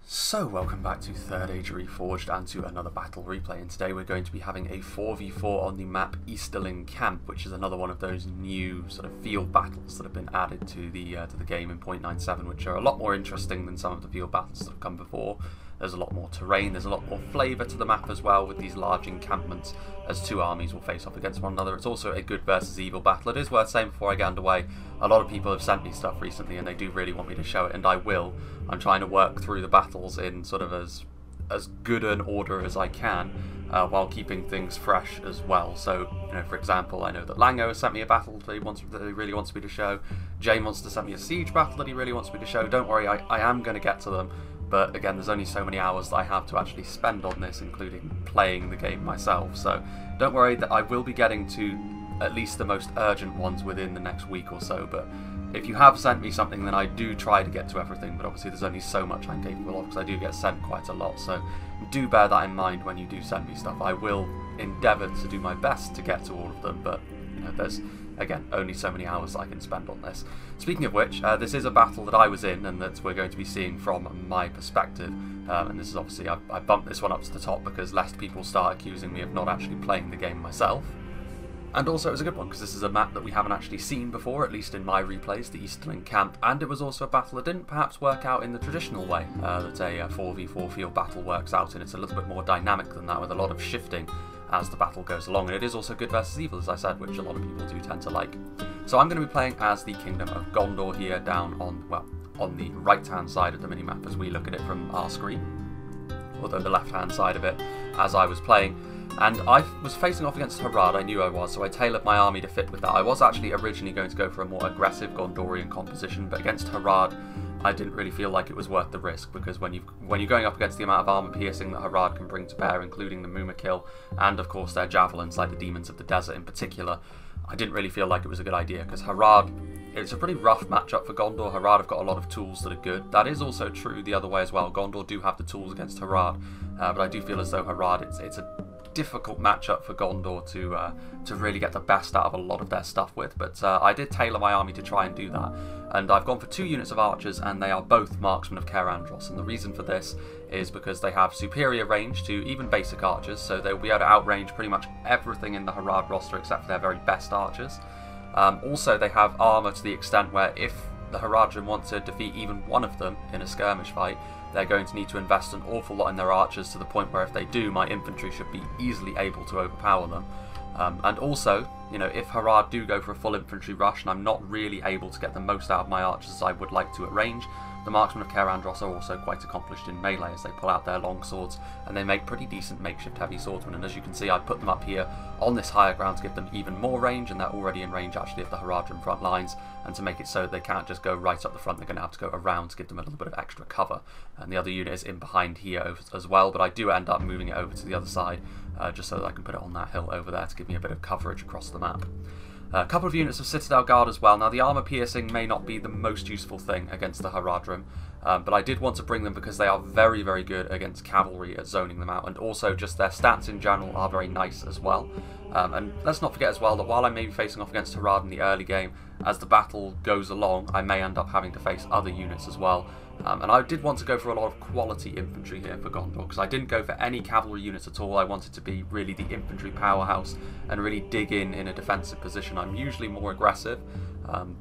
So welcome back to Third Age Reforged and to another battle replay, and today we're going to be having a 4v4 on the map Easterling Camp, which is another one of those new sort of field battles that have been added to the game in 0.97, which are a lot more interesting than some of the field battles that have come before. There's a lot more terrain, there's a lot more flavour to the map as well, with these large encampments as two armies will face off against one another. It's also a good versus evil battle. It is worth saying before I get underway, a lot of people have sent me stuff recently and they do really want me to show it, and I will. I'm trying to work through the battles in sort of as good an order as I can, while keeping things fresh as well. So, you know, for example, I know that Lango has sent me a battle that he really wants me to show. Jane wants to send me a siege battle that he really wants me to show. Don't worry, I am going to get to them. But again, there's only so many hours that I have to actually spend on this, including playing the game myself. So don't worry, that I will be getting to at least the most urgent ones within the next week or so. But if you have sent me something, then I do try to get to everything. But obviously there's only so much I'm capable of, because I do get sent quite a lot. So do bear that in mind when you do send me stuff. I will endeavour to do my best to get to all of them, but you know, there's again only so many hours I can spend on this. Speaking of which, this is a battle that I was in and that we're going to be seeing from my perspective, and this is obviously, I bumped this one up to the top because lest people start accusing me of not actually playing the game myself. And also it was a good one because this is a map that we haven't actually seen before, at least in my replays, the Easterling Camp, and it was also a battle that didn't perhaps work out in the traditional way that a 4v4 field battle works out in. It's a little bit more dynamic than that, with a lot of shifting as the battle goes along, and it is also good versus evil, as I said, which a lot of people do tend to like. So I'm going to be playing as the Kingdom of Gondor here, down on, well, on the right hand side of the minimap as we look at it from our screen, although the left hand side of it as I was playing. And I was facing off against Harad, I knew I was, so I tailored my army to fit with that. I was actually originally going to go for a more aggressive Gondorian composition, but against Harad I didn't really feel like it was worth the risk, because when you're going up against the amount of armor piercing that Harad can bring to bear, including the Mumakil, and of course their javelins, like the Demons of the Desert in particular, I didn't really feel like it was a good idea, because Harad, it's a pretty rough matchup for Gondor. Harad have got a lot of tools that are good. That is also true the other way as well. Gondor do have the tools against Harad, but I do feel as though Harad, it's a difficult matchup for Gondor to really get the best out of a lot of their stuff with, but I did tailor my army to try and do that, and I've gone for 2 units of archers, and they are both marksmen of Caer Andros, and the reason for this is because they have superior range to even basic archers, so they'll be able to outrange pretty much everything in the Harad roster except for their very best archers. Also, they have armour to the extent where if the Haradrim want to defeat even one of them in a skirmish fight, they're going to need to invest an awful lot in their archers, to the point where if they do, my infantry should be easily able to overpower them. And also, you know, if Harad do go for a full infantry rush and I'm not really able to get the most out of my archers as I would like to at range, the marksmen of Caer Andros are also quite accomplished in melee, as they pull out their long swords and they make pretty decent makeshift heavy swordsmen. And as you can see, I put them up here on this higher ground to give them even more range, and they're already in range actually of the Haradrim front lines, and to make it so they can't just go right up the front, they're going to have to go around to give them a little bit of extra cover. And the other unit is in behind here as well, but I do end up moving it over to the other side, just so that I can put it on that hill over there to give me a bit of coverage across the map. A couple of units of Citadel Guard as well. Now, the armour piercing may not be the most useful thing against the Haradrim, but I did want to bring them because they are very, very good against cavalry at zoning them out, and also just their stats in general are very nice as well. And let's not forget as well that while I may be facing off against Harad in the early game, as the battle goes along, I may end up having to face other units as well. And I did want to go for a lot of quality infantry here for Gondor, because I didn't go for any cavalry units at all. I wanted to be really the infantry powerhouse and really dig in a defensive position. I'm usually more aggressive,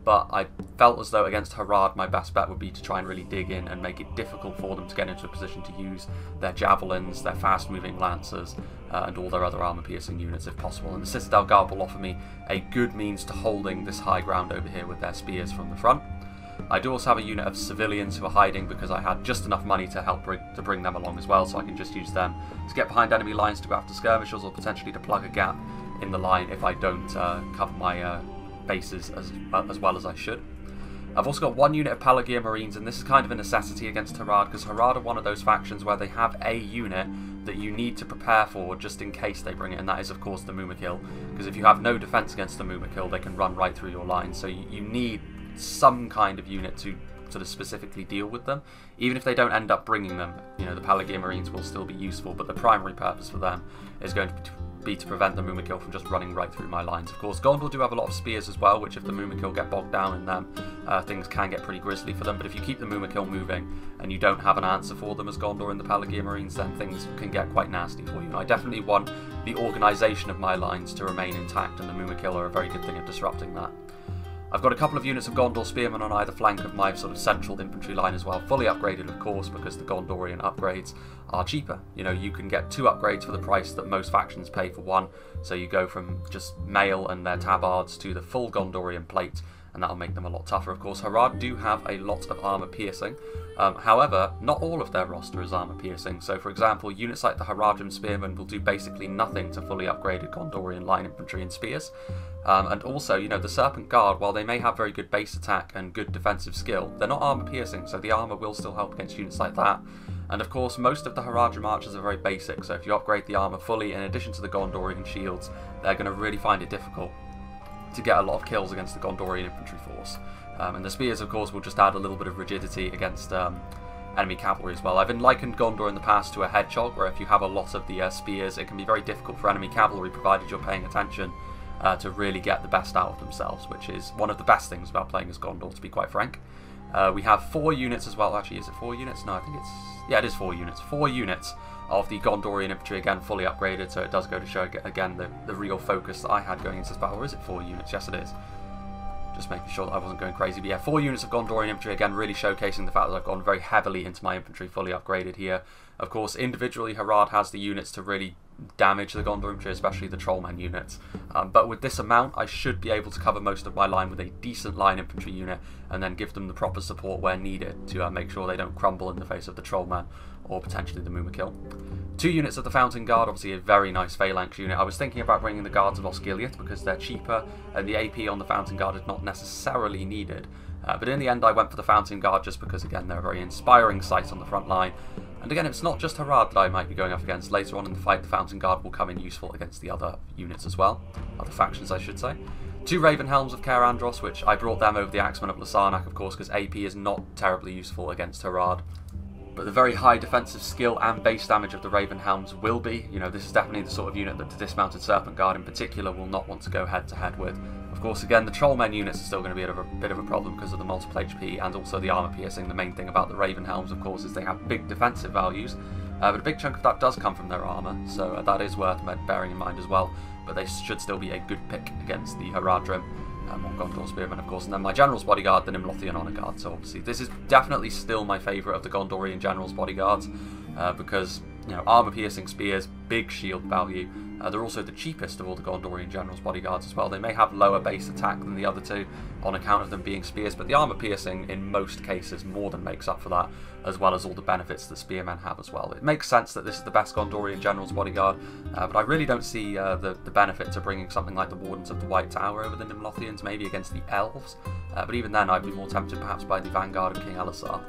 but I felt as though against Harad my best bet would be to try and really dig in and make it difficult for them to get into a position to use their javelins, their fast moving lancers, and all their other armour piercing units if possible. And the Citadel Guard will offer me a good means to holding this high ground over here with their spears from the front. I do also have a unit of civilians who are hiding because I had just enough money to help bring them along as well, so I can just use them to get behind enemy lines to go after skirmishers, or potentially to plug a gap in the line if I don't cover my bases as well as I should. I've also got 1 unit of Pelagia Marines, and this is kind of a necessity against Harad, because Harad are one of those factions where they have a unit that you need to prepare for just in case they bring it, and that is of course the Mumakil, because if you have no defense against the Mumakil, they can run right through your line, so you need some kind of unit to sort of specifically deal with them. Even if they don't end up bringing them, you know, the Pelagia Marines will still be useful, but the primary purpose for them is going to be to prevent the Mumakil from just running right through my lines. Of course, Gondor do have a lot of spears as well, which if the Mumakil get bogged down in them, things can get pretty grisly for them. But if you keep the Mumakil moving and you don't have an answer for them as Gondor in the Pelagia Marines, then things can get quite nasty for you. And I definitely want the organisation of my lines to remain intact, and the Mumakil are a very good thing at disrupting that. I've got a couple of units of Gondor Spearmen on either flank of my sort of central infantry line as well, fully upgraded of course, because the Gondorian upgrades are cheaper. You know, you can get 2 upgrades for the price that most factions pay for 1, so you go from just mail and their tabards to the full Gondorian plate, and that'll make them a lot tougher. Of course, Harad do have a lot of armour piercing, however, not all of their roster is armour piercing. So for example, units like the Arjun Spearmen will do basically nothing to fully upgraded Gondorian line infantry and spears. And also, you know, the Serpent Guard, while they may have very good base attack and good defensive skill, they're not armour piercing, so the armour will still help against units like that. And of course, most of the Haradrim archers are very basic, so if you upgrade the armour fully, in addition to the Gondorian shields, they're going to really find it difficult to get a lot of kills against the Gondorian infantry force. And the spears, of course, will just add a little bit of rigidity against enemy cavalry as well. I've been likened Gondor in the past to a hedgehog, where if you have a lot of the spears, it can be very difficult for enemy cavalry, provided you're paying attention, to really get the best out of themselves, which is one of the best things about playing as Gondor, to be quite frank. We have 4 units as well. Actually, is it 4 units? No, I think it's... yeah, it is 4 units. 4 units of the Gondorian infantry, again, fully upgraded, so it does go to show, again, the real focus that I had going into this battle. Or is it 4 units? Yes, it is. Just making sure that I wasn't going crazy. But yeah, 4 units of Gondorian infantry, again, really showcasing the fact that I've gone very heavily into my infantry, fully upgraded here. Of course, individually, Harad has the units to really damage the Gondor infantry, especially the Trollmen units. But with this amount, I should be able to cover most of my line with a decent line infantry unit, and then give them the proper support where needed to make sure they don't crumble in the face of the Trollmen, or potentially the Mumakil. 2 units of the Fountain Guard, obviously a very nice phalanx unit. I was thinking about bringing the Guards of Osgiliath because they're cheaper, and the AP on the Fountain Guard is not necessarily needed. But in the end I went for the Fountain Guard just because, again, they're a very inspiring sight on the front line. And again, it's not just Harad that I might be going up against. Later on in the fight, the Fountain Guard will come in useful against the other units as well. Other factions, I should say. 2 Raven Helms of Caer Andros, which I brought them over the Axemen of Lasarnak, of course, because AP is not terribly useful against Harad. But the very high defensive skill and base damage of the Raven Helms will be. You know, this is definitely the sort of unit that the dismounted Serpent Guard in particular will not want to go head to head with. Of course, again, the Trollmen units are still going to be a bit of a problem because of the multiple HP and also the armour piercing. The main thing about the Raven Helms, of course, is they have big defensive values, but a big chunk of that does come from their armour, so that is worth bearing in mind as well. But they should still be a good pick against the Haradrim. Gondor Spearmen, of course, and then my General's Bodyguard, the Nimlothian Honour Guard. So obviously this is definitely still my favourite of the Gondorian General's Bodyguards, because, you know, armour piercing spears, big shield value. They're also the cheapest of all the Gondorian General's Bodyguards as well. They may have lower base attack than the other 2 on account of them being spears, but the armour piercing in most cases more than makes up for that, as well as all the benefits that spearmen have as well. It makes sense that this is the best Gondorian General's Bodyguard, but I really don't see the benefit to bringing something like the Wardens of the White Tower over the Nimlothians, maybe against the Elves, but even then I'd be more tempted perhaps by the Vanguard of King Elisar.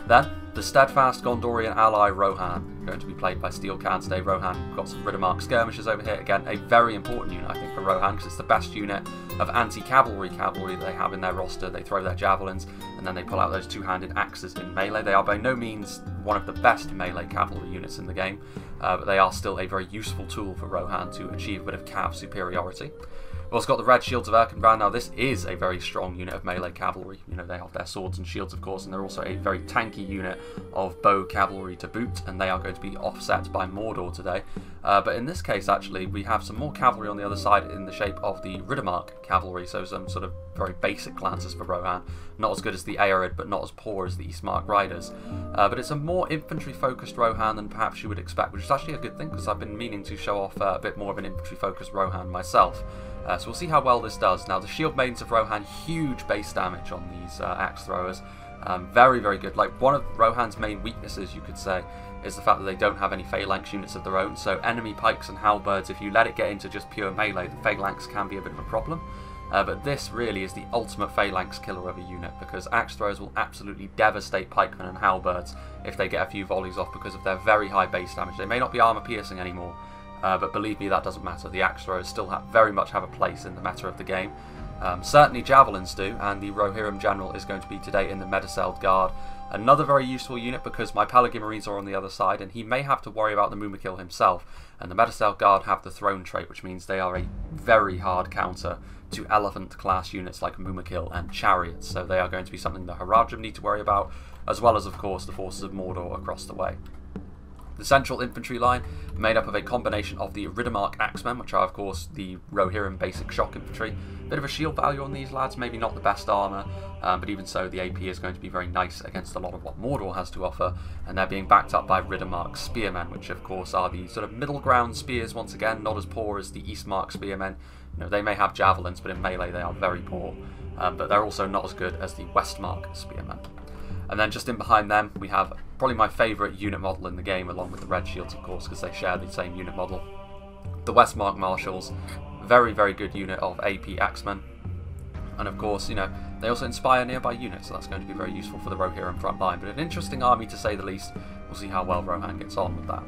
Then, the steadfast Gondorian ally Rohan, going to be played by Steel Can today. Rohan got some Riddermark skirmishers over here. Again, a very important unit, I think, for Rohan, because it's the best unit of anti-cavalry cavalry they have in their roster. They throw their javelins, and then they pull out those 2-handed axes in melee. They are by no means one of the best melee cavalry units in the game, but they are still a very useful tool for Rohan to achieve a bit of cav superiority. We've also got the Red Shields of Erkenbrand. Now, this is a very strong unit of melee cavalry. You know, they have their swords and shields, of course, and they're also a very tanky unit of bow cavalry to boot, and they are going to be offset by Mordor today. But in this case, actually, we have some more cavalry on the other side in the shape of the Riddermark cavalry, so some sort of very basic lancers for Rohan. Not as good as the Aerid, but not as poor as the Eastmark Riders. But it's a more infantry-focused Rohan than perhaps you would expect, which is actually a good thing, because I've been meaning to show off a bit more of an infantry-focused Rohan myself. So we'll see how well this does. Now, the Shield Maidens of Rohan, huge base damage on these axe throwers. Very, very good. Like, one of Rohan's main weaknesses, you could say, is the fact that they don't have any phalanx units of their own. So enemy pikes and halberds, if you let it get into just pure melee, the phalanx can be a bit of a problem. But this really is the ultimate phalanx killer of a unit, because axe throwers will absolutely devastate pikemen and halberds if they get a few volleys off because of their very high base damage. They may not be armour piercing anymore, but believe me, that doesn't matter. The axe throwers still very much have a place in the meta of the game. Certainly javelins do, and the Rohirrim General is going to be today in the Medicelled Guard. Another very useful unit because my Pelargir Marines are on the other side, and he may have to worry about the Mumakil himself. And the Medicelled Guard have the Throne trait, which means they are a very hard counter to Elephant class units like Mumakil and Chariots. So they are going to be something the Harajim need to worry about, as well as, of course, the forces of Mordor across the way. The central infantry line, made up of a combination of the Riddermark Axemen, which are of course the Rohirrim basic shock infantry. Bit of a shield value on these lads, maybe not the best armour, but even so the AP is going to be very nice against a lot of what Mordor has to offer, and they're being backed up by Riddermark Spearmen, which of course are the sort of middle ground spears once again, not as poor as the Eastmark Spearmen. You know, they may have javelins, but in melee they are very poor, but they're also not as good as the Westmark Spearmen. And then just in behind them, we have probably my favourite unit model in the game, along with the Red Shields, of course, because they share the same unit model. The Westmark Marshals, very, very good unit of AP Axemen. And of course, you know, they also inspire nearby units, so that's going to be very useful for the Rohirrim front line. But an interesting army, to say the least. We'll see how well Rohan gets on with that.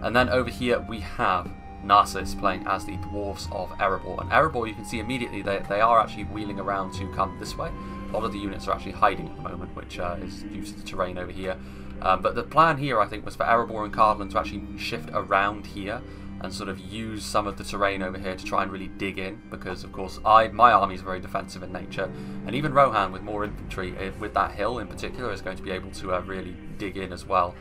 And then over here, we have Narcissus playing as the Dwarves of Erebor. And Erebor, you can see immediately, they are actually wheeling around to come this way. A lot of the units are actually hiding at the moment, which is due to the terrain over here. But the plan here, I think, was for Erebor and Cardland to actually shift around here and sort of use some of the terrain over here to try and really dig in, because, of course, my army is very defensive in nature, and even Rohan, with more infantry, with that hill in particular, is going to be able to really dig in as well.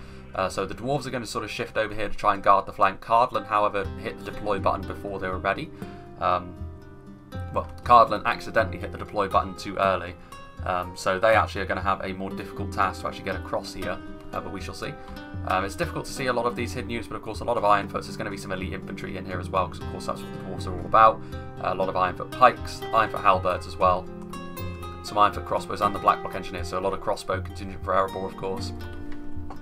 So the Dwarves are going to sort of shift over here to try and guard the flank. Cardland, however, hit the deploy button before they were ready. Well, Cardland accidentally hit the deploy button too early. So they actually are going to have a more difficult task to actually get across here, but we shall see. It's difficult to see a lot of these hidden units, but of course a lot of Ironfoots. There's going to be some elite infantry in here as well, because of course that's what the Dwarves are all about. A lot of Ironfoot pikes, Ironfoot halberds as well, some Ironfoot crossbows and the Blackblock engineers, so a lot of crossbow contingent for Erebor, of course.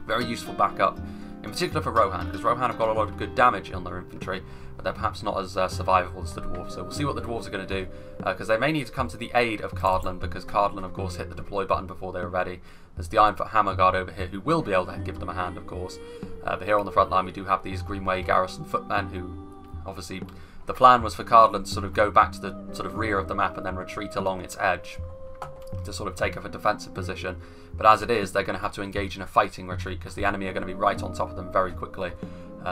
Very useful backup, in particular for Rohan, because Rohan have got a lot of good damage on their infantry, but they're perhaps not as survivable as the Dwarves. So we'll see what the Dwarves are going to do, because they may need to come to the aid of Cardland, because Cardland, of course, hit the deploy button before they were ready. There's the Ironfoot Hammer Guard over here, who will be able to give them a hand, of course. But here on the front line, we do have these Greenway Garrison Footmen, who, obviously, the plan was for Cardland to sort of go back to the sort of rear of the map and then retreat along its edge to sort of take up a defensive position. But as it is, they're going to have to engage in a fighting retreat, because the enemy are going to be right on top of them very quickly.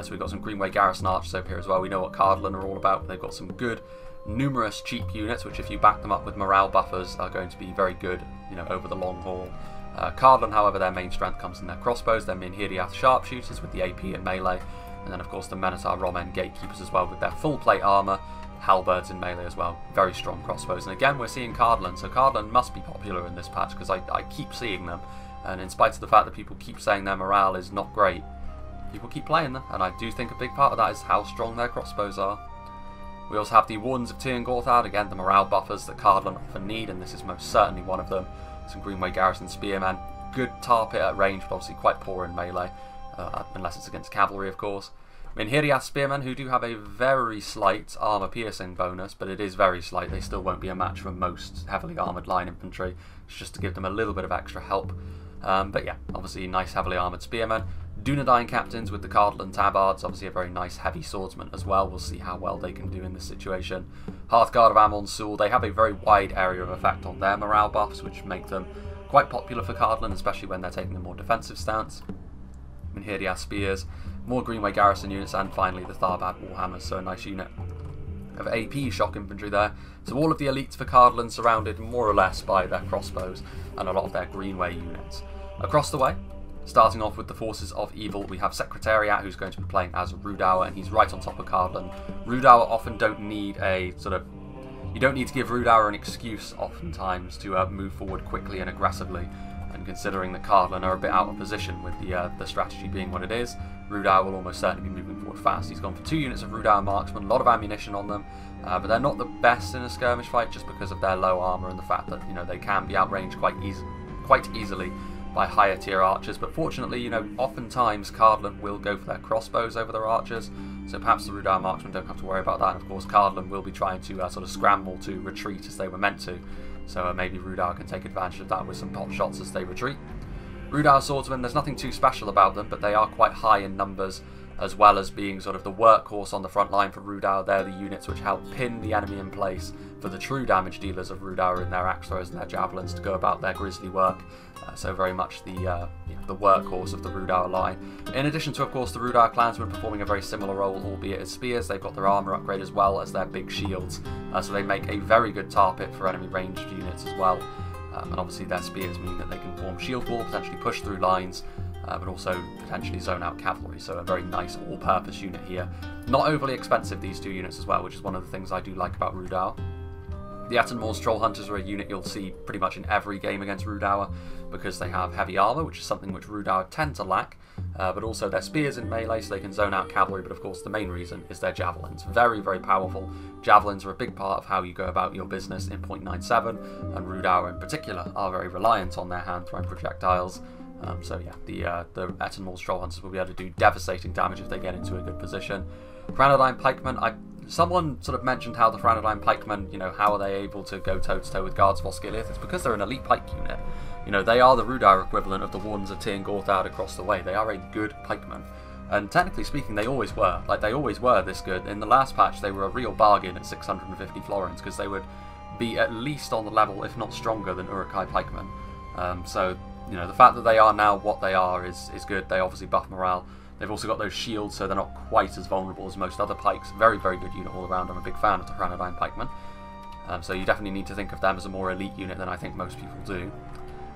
So we've got some Greenway Garrison archers over here as well. We know what Cardland are all about. They've got some good, numerous cheap units, which if you back them up with morale buffers are going to be very good, you know, over the long haul. Cardland, however, their main strength comes in their crossbows, their Minhiriath sharpshooters with the AP and melee, and then of course the Minotaur Romen gatekeepers as well with their full plate armour, halberds in melee as well, very strong crossbows. And again, we're seeing Cardland, so Cardland must be popular in this patch, because I keep seeing them, and in spite of the fact that people keep saying their morale is not great, people keep playing them, and I do think a big part of that is how strong their crossbows are. We also have the Wardens of Tir Gorthad, again the morale buffers that Cardland often need, and this is most certainly one of them. Some Greenway Garrison Spearmen, good tar pit at range, but obviously quite poor in melee, unless it's against cavalry, of course. Minhiriath Spearmen, who do have a very slight armour piercing bonus, but it is very slight. They still won't be a match for most heavily armoured line infantry. It's just to give them a little bit of extra help. But yeah, obviously nice heavily armoured spearmen. Dunedain captains with the Cardland Tabards, obviously a very nice heavy swordsman as well. We'll see how well they can do in this situation. Hearthguard of Amon Sul, they have a very wide area of effect on their morale buffs, which make them quite popular for Cardland, especially when they're taking a more defensive stance. Minhiriath Spears, more Greenway Garrison units, and finally the Tharbad Warhammers, so a nice unit of AP shock infantry there. So all of the elites for Cardland surrounded more or less by their crossbows and a lot of their Greenway units. Across the way, starting off with the forces of evil, we have Secretariat, who's going to be playing as Rudour, and he's right on top of Cardland. Rudour often don't need a sort of... You don't need to give Rudour an excuse oftentimes to move forward quickly and aggressively, and considering that Cardland are a bit out of position with the strategy being what it is, Rudour will almost certainly be moving forward fast. He's gone for 2 units of Rudour marksmen, a lot of ammunition on them, but they're not the best in a skirmish fight just because of their low armour and the fact that, you know, they can be outranged quite easily by higher tier archers. But fortunately, you know, oftentimes Cardland will go for their crossbows over their archers, so perhaps the Rudour marksmen don't have to worry about that. And of course Cardland will be trying to sort of scramble to retreat as they were meant to, so maybe Rudour can take advantage of that with some pot shots as they retreat. Rudour swordsmen, there's nothing too special about them, but they are quite high in numbers, as well as being sort of the workhorse on the front line for Rudauer. They're the units which help pin the enemy in place for the true damage dealers of Rudauer in their axe throws and their javelins to go about their grisly work. So very much the workhorse of the Rudauer line. In addition to, of course, the Rudauer clansmen performing a very similar role, albeit as spears. They've got their armour upgrade as well as their big shields. So they make a very good tar pit for enemy ranged units as well. And obviously their spears mean that they can form shield wall, potentially push through lines, but also potentially zone out cavalry. So a very nice all-purpose unit here. Not overly expensive, these two units as well, which is one of the things I do like about Rudauer. The Attenmore's Troll Hunters are a unit you'll see pretty much in every game against Rudauer because they have heavy armour, which is something which Rudauer tend to lack, but also their spears in melee so they can zone out cavalry, but of course the main reason is their javelins. Very, very powerful. Javelins are a big part of how you go about your business in 0.97, and Rudauer in particular are very reliant on their hand-thrown projectiles. So yeah, the Attenmore's Troll Hunters will be able to do devastating damage if they get into a good position. Granadine Pikemen, someone sort of mentioned how the Granadine Pikemen, how are they able to go toe-to-toe with Guards of Osgiliath? It's because they're an elite pike unit. They are the Rudauer equivalent of the Wardens of Tir Gorthad across the way. They are a good pikeman. And technically speaking, they always were. They always were this good. In the last patch, they were a real bargain at 650 florins, because they would be at least on the level, if not stronger, than Uruk-hai pikemen. So, the fact that they are now what they are is good. They obviously buff morale. They've also got those shields, so they're not quite as vulnerable as most other pikes. Very, very good unit all around. I'm a big fan of the Granadine pikemen. So you definitely need to think of them as a more elite unit than I think most people do.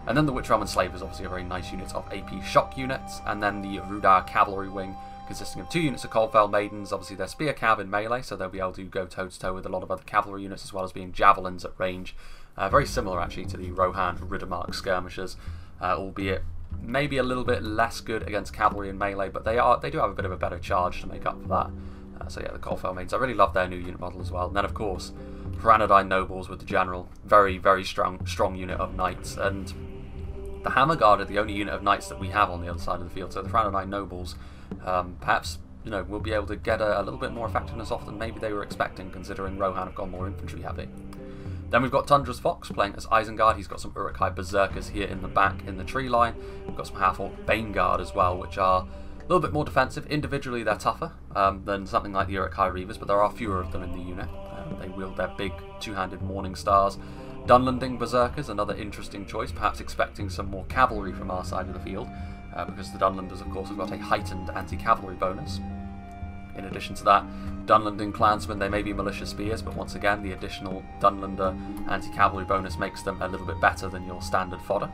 And then the Witch Realm Slaver is obviously a very nice unit of AP shock units. And then the Rudauer Cavalry Wing, consisting of 2 units of Coldfell Maidens. Obviously they're spear cav in melee, so they'll be able to go toe-to-toe with a lot of other cavalry units, as well as being javelins at range. Very similar actually to the Rohan Riddermark skirmishers, albeit maybe a little bit less good against cavalry in melee, but they do have a bit of a better charge to make up for that. So yeah, the Coldfell Maidens, I really love their new unit model as well. And then of course, Granadine Nobles with the General, very, very strong unit of knights. And the Hammer Guard are the only unit of knights that we have on the other side of the field, so the Granadine Nobles perhaps will be able to get a little bit more effectiveness off than maybe they were expecting, considering Rohan have gone more infantry heavy. Then we've got Tundra's Fox playing as Isengard. He's got some Uruk-hai Berserkers here in the back in the tree line. We've got some Half-Orc Bane Guard as well, which are a little bit more defensive. Individually they're tougher than something like the Uruk-hai Reavers, but there are fewer of them in the unit. They wield their big two-handed Morning Stars. Dunlanding Berserkers, another interesting choice, perhaps expecting some more cavalry from our side of the field, because the Dunlanders of course have got a heightened anti-cavalry bonus. In addition to that, Dunlanding Clansmen, they may be militia spears, but once again, the additional Dunlander anti-cavalry bonus makes them a little bit better than your standard fodder,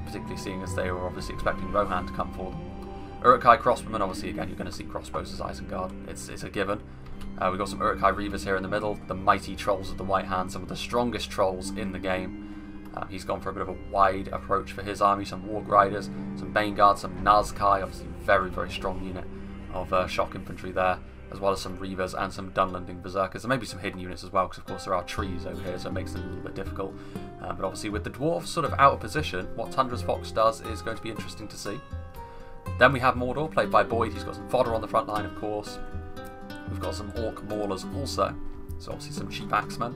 particularly seeing as they were obviously expecting Rohan to come for them. Uruk-hai Crossbowmen, obviously again you're going to see crossbows as Isengard, it's a given. We've got some Uruk-hai Reavers here in the middle, the mighty Trolls of the White Hand, some of the strongest trolls in the game. He's gone for a bit of a wide approach for his army, some Warg Riders, some Bane Guards, some Nazkai, obviously very, very strong unit of shock infantry there, as well as some Reavers and some Dunlanding Berserkers. There may be some hidden units as well, because of course there are trees over here, so it makes it a little bit difficult. But obviously with the Dwarves sort of out of position, what Tundra's Fox does is going to be interesting to see. Then we have Mordor, played by Boyd. He's got some fodder on the front line, of course. We've got some Orc Maulers also, so obviously some cheap axemen.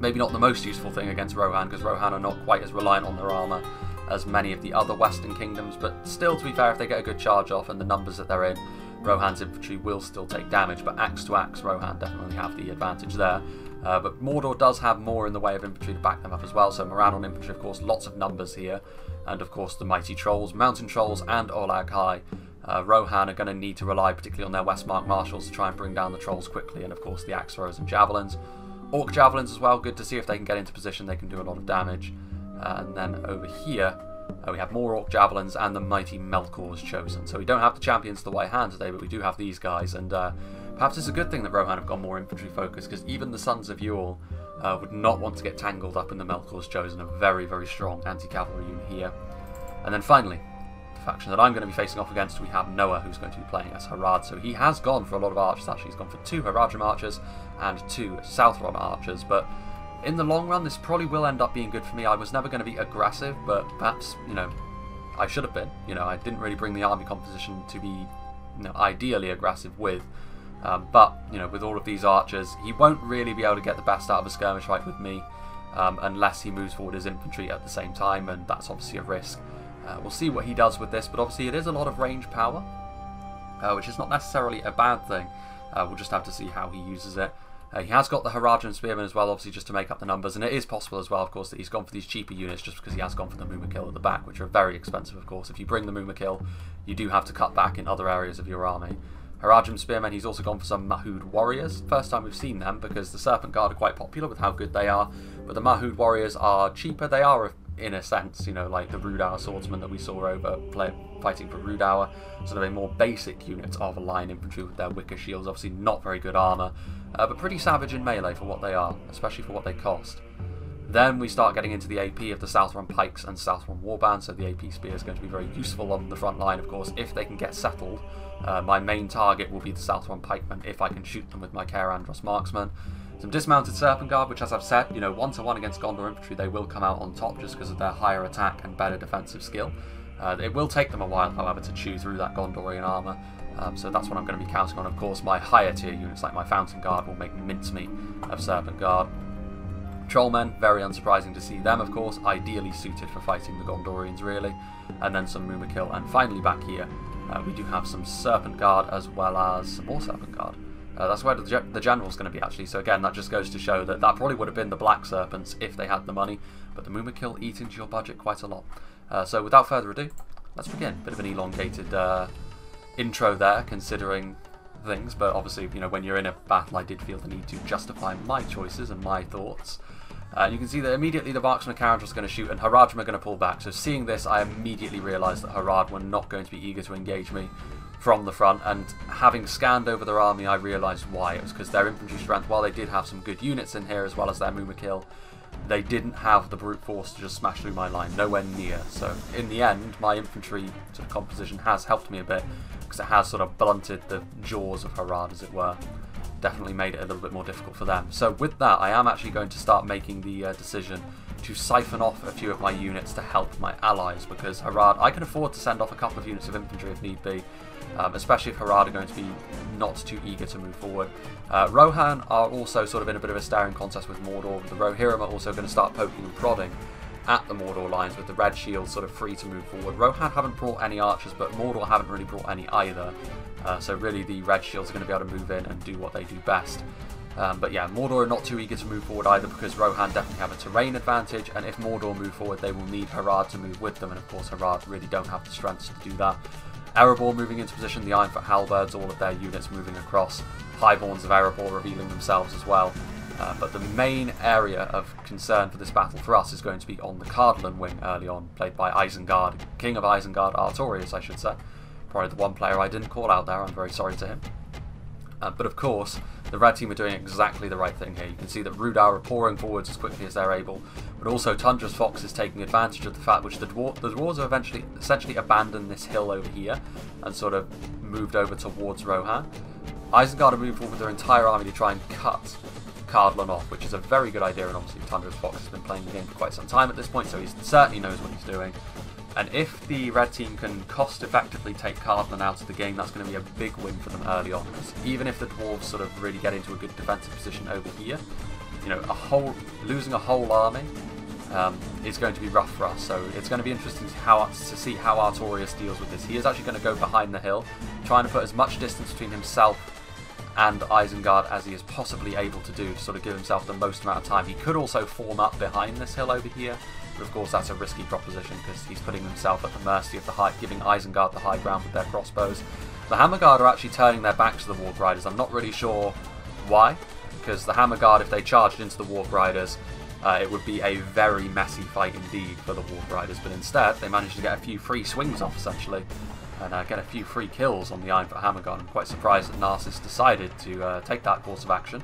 Maybe not the most useful thing against Rohan, because Rohan are not quite as reliant on their armour as many of the other Western kingdoms, but still, to be fair, if they get a good charge off and the numbers that they're in, Rohan's infantry will still take damage, but axe to axe, Rohan definitely have the advantage there. But Mordor does have more in the way of infantry to back them up as well, so Moran on infantry, of course, lots of numbers here, and of course the mighty Trolls, Mountain Trolls and Olag High. Rohan are going to need to rely particularly on their Westmark Marshals to try and bring down the Trolls quickly, and of course the axe throws and javelins. Orc Javelins as well, good to see if they can get into position, they can do a lot of damage. And then over here, we have more Orc Javelins and the mighty Melkor's Chosen. So we don't have the champions of the White Hand today, but we do have these guys, and perhaps it's a good thing that Rohan have gone more infantry focused, because even the Sons of Yule would not want to get tangled up in the Melkor's Chosen, a very, very strong anti-cavalry unit here. And then finally, faction that I'm going to be facing off against, we have Noah, who's going to be playing as Harad. So he has gone for a lot of archers, actually. He's gone for 2 Haradrim archers and 2 Southron archers, but in the long run this probably will end up being good for me. I was never going to be aggressive, but perhaps, I should have been. I didn't really bring the army composition to be, ideally aggressive with. But, with all of these archers, he won't really be able to get the best out of a skirmish fight with me, unless he moves forward his infantry at the same time, and that's obviously a risk. We'll see what he does with this, but obviously it is a lot of range power. which is not necessarily a bad thing. We'll just have to see how he uses it. He has got the Arjun Spearmen as well, obviously, just to make up the numbers, and it is possible as well, of course, that he's gone for these cheaper units just because he has gone for the Mumakil at the back, which are very expensive, of course. If you bring the Mumakil, you do have to cut back in other areas of your army. Arjun Spearmen, he's also gone for some Mahood Warriors. First time we've seen them, because the Serpent Guard are quite popular with how good they are, but the Mahood Warriors are cheaper. They are, in a sense, you know, like the Rudour Swordsmen that we saw over fighting for Rudour, sort of a more basic unit of a line infantry with their wicker shields. Obviously not very good armour, but pretty savage in melee for what they are, especially for what they cost. Then we start getting into the AP of the Southron Pikes and Southron Warbands, so the AP Spear is going to be very useful on the front line, of course, if they can get settled. My main target will be the Southron Pikemen, if I can shoot them with my Caer Andros Marksmen. Some dismounted Serpent Guard, which, as I've said, you know, 1-to-1 against Gondor infantry, they will come out on top just because of their higher attack and better defensive skill. It will take them a while, however, to chew through that Gondorian armour, so that's what I'm going to be counting on. Of course, my higher tier units, like my Fountain Guard, will make mincemeat of Serpent Guard. Trollmen, very unsurprising to see them, of course, ideally suited for fighting the Gondorians, really. And then some Mumakil, and finally back here, we do have some Serpent Guard as well as some more Serpent Guard. That's where the General's going to be, actually, so again, that just goes to show that that probably would have been the Black Serpents if they had the money, but the Mumakil eat into your budget quite a lot. So without further ado, let's begin. Bit of an elongated intro there, considering things, but obviously, you know, when you're in a battle, I did feel the need to justify my choices and my thoughts. You can see that immediately the Marksman of Caer Andros is going to shoot and Haradrim are going to pull back. So seeing this, I immediately realised that Harad were not going to be eager to engage me from the front, and having scanned over their army, I realised why. It was because their infantry strength, while they did have some good units in here as well as their Mumakil, they didn't have the brute force to just smash through my line, nowhere near. So in the end, my infantry sort of composition has helped me a bit, because it has sort of blunted the jaws of Harad, as it were. Definitely made it a little bit more difficult for them. So with that, I am actually going to start making the decision to siphon off a few of my units to help my allies, because Harad, I can afford to send off a couple of units of infantry if need be, especially if Harad are going to be not too eager to move forward. Rohan are also sort of in a bit of a staring contest with Mordor. The Rohirrim are also going to start poking and prodding at the Mordor lines with the red shield sort of free to move forward. Rohan haven't brought any archers, but Mordor haven't really brought any either. So really the red shields are going to be able to move in and do what they do best. But yeah, Mordor are not too eager to move forward either, because Rohan definitely have a terrain advantage, and if Mordor move forward, they will need Harad to move with them, and of course Harad really don't have the strength to do that. Erebor moving into position, the Ironfoot Halberds, all of their units moving across. Highborns of Erebor revealing themselves as well. But the main area of concern for this battle for us is going to be on the Cardlan wing early on, played by Isengard, King of Isengard, Artorius, I should say. Probably the one player I didn't call out there, I'm very sorry to him. But of course, the red team are doing exactly the right thing here. You can see that Rudour are pouring forwards as quickly as they're able, but also Tundra's Fox is taking advantage of the fact which the dwarves have essentially abandoned this hill over here and sort of moved over towards Rohan. Isengard are moving forward with their entire army to try and cut Cardlan off, which is a very good idea, and obviously Tundra's Fox has been playing the game for quite some time at this point, so he certainly knows what he's doing. And if the red team can cost-effectively take Cardlan out of the game, that's going to be a big win for them early on. Because even if the dwarves sort of really get into a good defensive position over here, you know, losing a whole army is going to be rough for us. So it's going to be interesting to see how Artorius deals with this. He is actually going to go behind the hill, trying to put as much distance between himself and Isengard as he is possibly able to do, to sort of give himself the most amount of time. He could also form up behind this hill over here, but of course that's a risky proposition because he's putting himself at the mercy of giving Isengard the high ground with their crossbows. The Hammerguard are actually turning their backs to the Warg Riders. I'm not really sure why, because the Hammerguard, if they charged into the Warg Riders, it would be a very messy fight indeed for the Warg Riders, but instead they managed to get a few free swings off essentially, and get a few free kills on the Ironfoot Hammerguard. I'm quite surprised that Narcissus decided to take that course of action.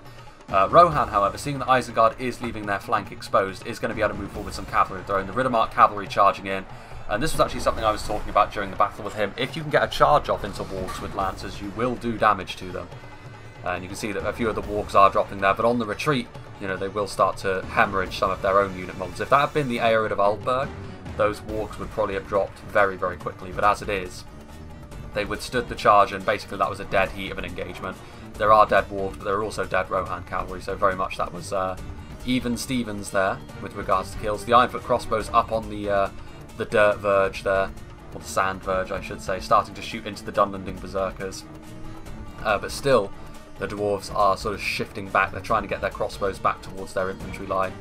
Rohan, however, seeing that Isengard is leaving their flank exposed, is going to be able to move forward with some cavalry, throwing the Riddermark cavalry charging in. And this was actually something I was talking about during the battle with him. If you can get a charge off into wargs with lancers, you will do damage to them. And you can see that a few of the wargs are dropping there, but on the retreat, you know, they will start to hemorrhage some of their own unit models. If that had been the Aerid of Aldberg, those wargs would probably have dropped very, very quickly. But as it is, they withstood the charge, and basically that was a dead heat of an engagement. There are dead wargs, but there are also dead Rohan cavalry, so very much that was even Stevens there with regards to kills. The Ironfoot crossbows up on the dirt verge there, or the Sand Verge I should say, starting to shoot into the Dunlanding Berserkers. But still, the dwarves are sort of shifting back. They're trying to get their crossbows back towards their infantry line.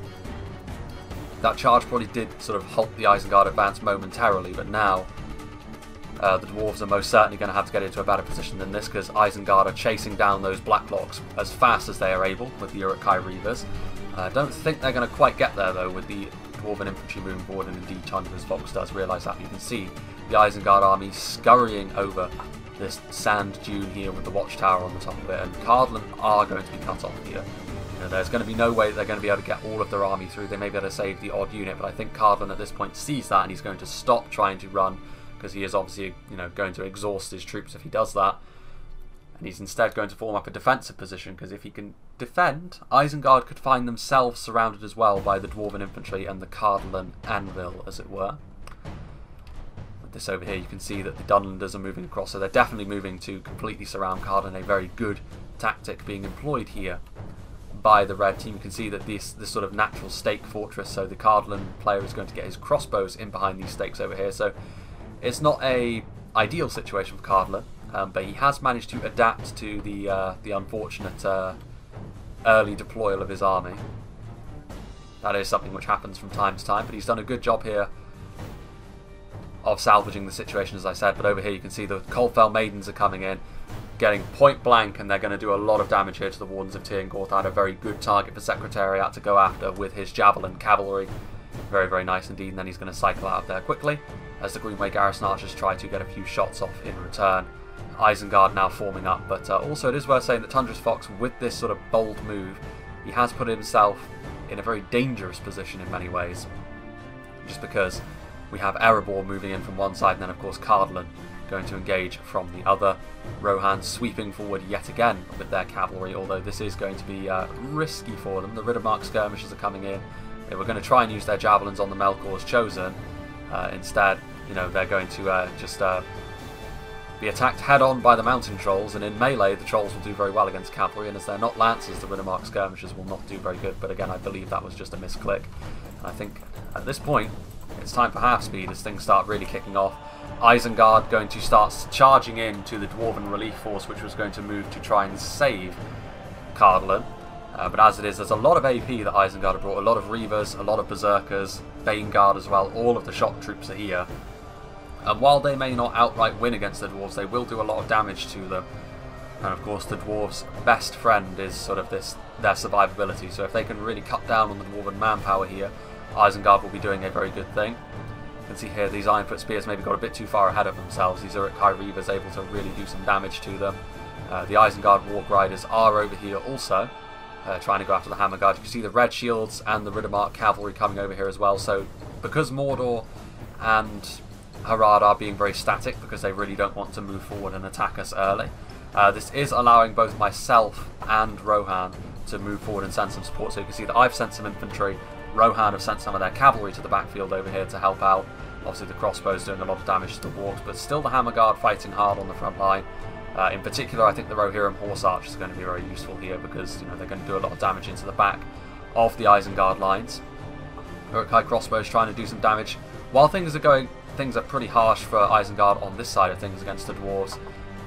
That charge probably did sort of halt the Isengard advance momentarily, but now the dwarves are most certainly going to have to get into a better position than this, because Isengard are chasing down those Blacklocks as fast as they are able with the Uruk-hai Reavers. I don't think they're going to quite get there though with the Dwarven infantry moving forward, and indeed Chandra's Fox does realise that. You can see the Isengard army scurrying over this sand dune here with the watchtower on the top of it, and Cardland are going to be cut off here. There's going to be no way that they're going to be able to get all of their army through. They may be able to save the odd unit, but I think Cardland at this point sees that, and he's going to stop trying to run, because he is obviously going to exhaust his troops if he does that. And he's instead going to form up a defensive position, because if he can defend, Isengard could find themselves surrounded as well by the Dwarven infantry and the Cardland anvil, as it were. With this over here, you can see that the Dunlanders are moving across, so they're definitely moving to completely surround Cardland. A very good tactic being employed here by the red team. You can see that this sort of natural stake fortress, so the Cardland player is going to get his crossbows in behind these stakes over here, so it's not a ideal situation for Cardland, but he has managed to adapt to the unfortunate early deployal of his army. That is something which happens from time to time, but he's done a good job here of salvaging the situation, as I said. But over here you can see the Coldfell Maidens are coming in, getting point blank, and they're going to do a lot of damage here to the Wardens of Tirngorth. A very good target for Secretariat to go after with his Javelin Cavalry. Very, very nice indeed, and then he's going to cycle out of there quickly as the Greenway Garrison Archers try to get a few shots off in return. Isengard now forming up, but also it is worth saying that Tundra's Fox, with this sort of bold move, he has put himself in a very dangerous position in many ways, just because we have Erebor moving in from one side, and then of course Cardland going to engage from the other. Rohan sweeping forward yet again with their cavalry, although this is going to be risky for them. The Riddermark skirmishers are coming in. They were going to try and use their javelins on the Melkor's Chosen. Instead, they're going to just be attacked head-on by the mountain trolls, and in melee the trolls will do very well against cavalry, and as they're not lancers, the Riddermark skirmishers will not do very good. But again, I believe that was just a misclick, and I think at this point it's time for half speed as things start really kicking off. Isengard going to start charging in to the Dwarven relief force, which was going to move to try and save Cardland. But as it is, there's a lot of AP that Isengard have brought, a lot of Reavers, a lot of Berserkers, Vaneguard as well. All of the shock troops are here. And while they may not outright win against the Dwarves, they will do a lot of damage to them. And of course the Dwarves' best friend is sort of their survivability. So if they can really cut down on the Dwarven manpower here, Isengard will be doing a very good thing. You can see here these Ironfoot Spears maybe got a bit too far ahead of themselves. These Uruk-hai Reavers able to really do some damage to them. The Isengard Warg Riders are over here also, trying to go after the Hammer Guard. You can see the Red Shields and the Riddermark Cavalry coming over here as well. So because Mordor and Harad are being very static because they really don't want to move forward and attack us early, this is allowing both myself and Rohan to move forward and send some support. So you can see that I've sent some infantry, Rohan have sent some of their cavalry to the backfield over here to help out. Obviously the crossbows doing a lot of damage to the Wargs, but still the Hammer Guard fighting hard on the front line. In particular, I think the Rohirrim Horse Arch is going to be very useful here because they're going to do a lot of damage into the back of the Isengard lines. Uruk-hai crossbows trying to do some damage. While things are pretty harsh for Isengard on this side of things against the Dwarves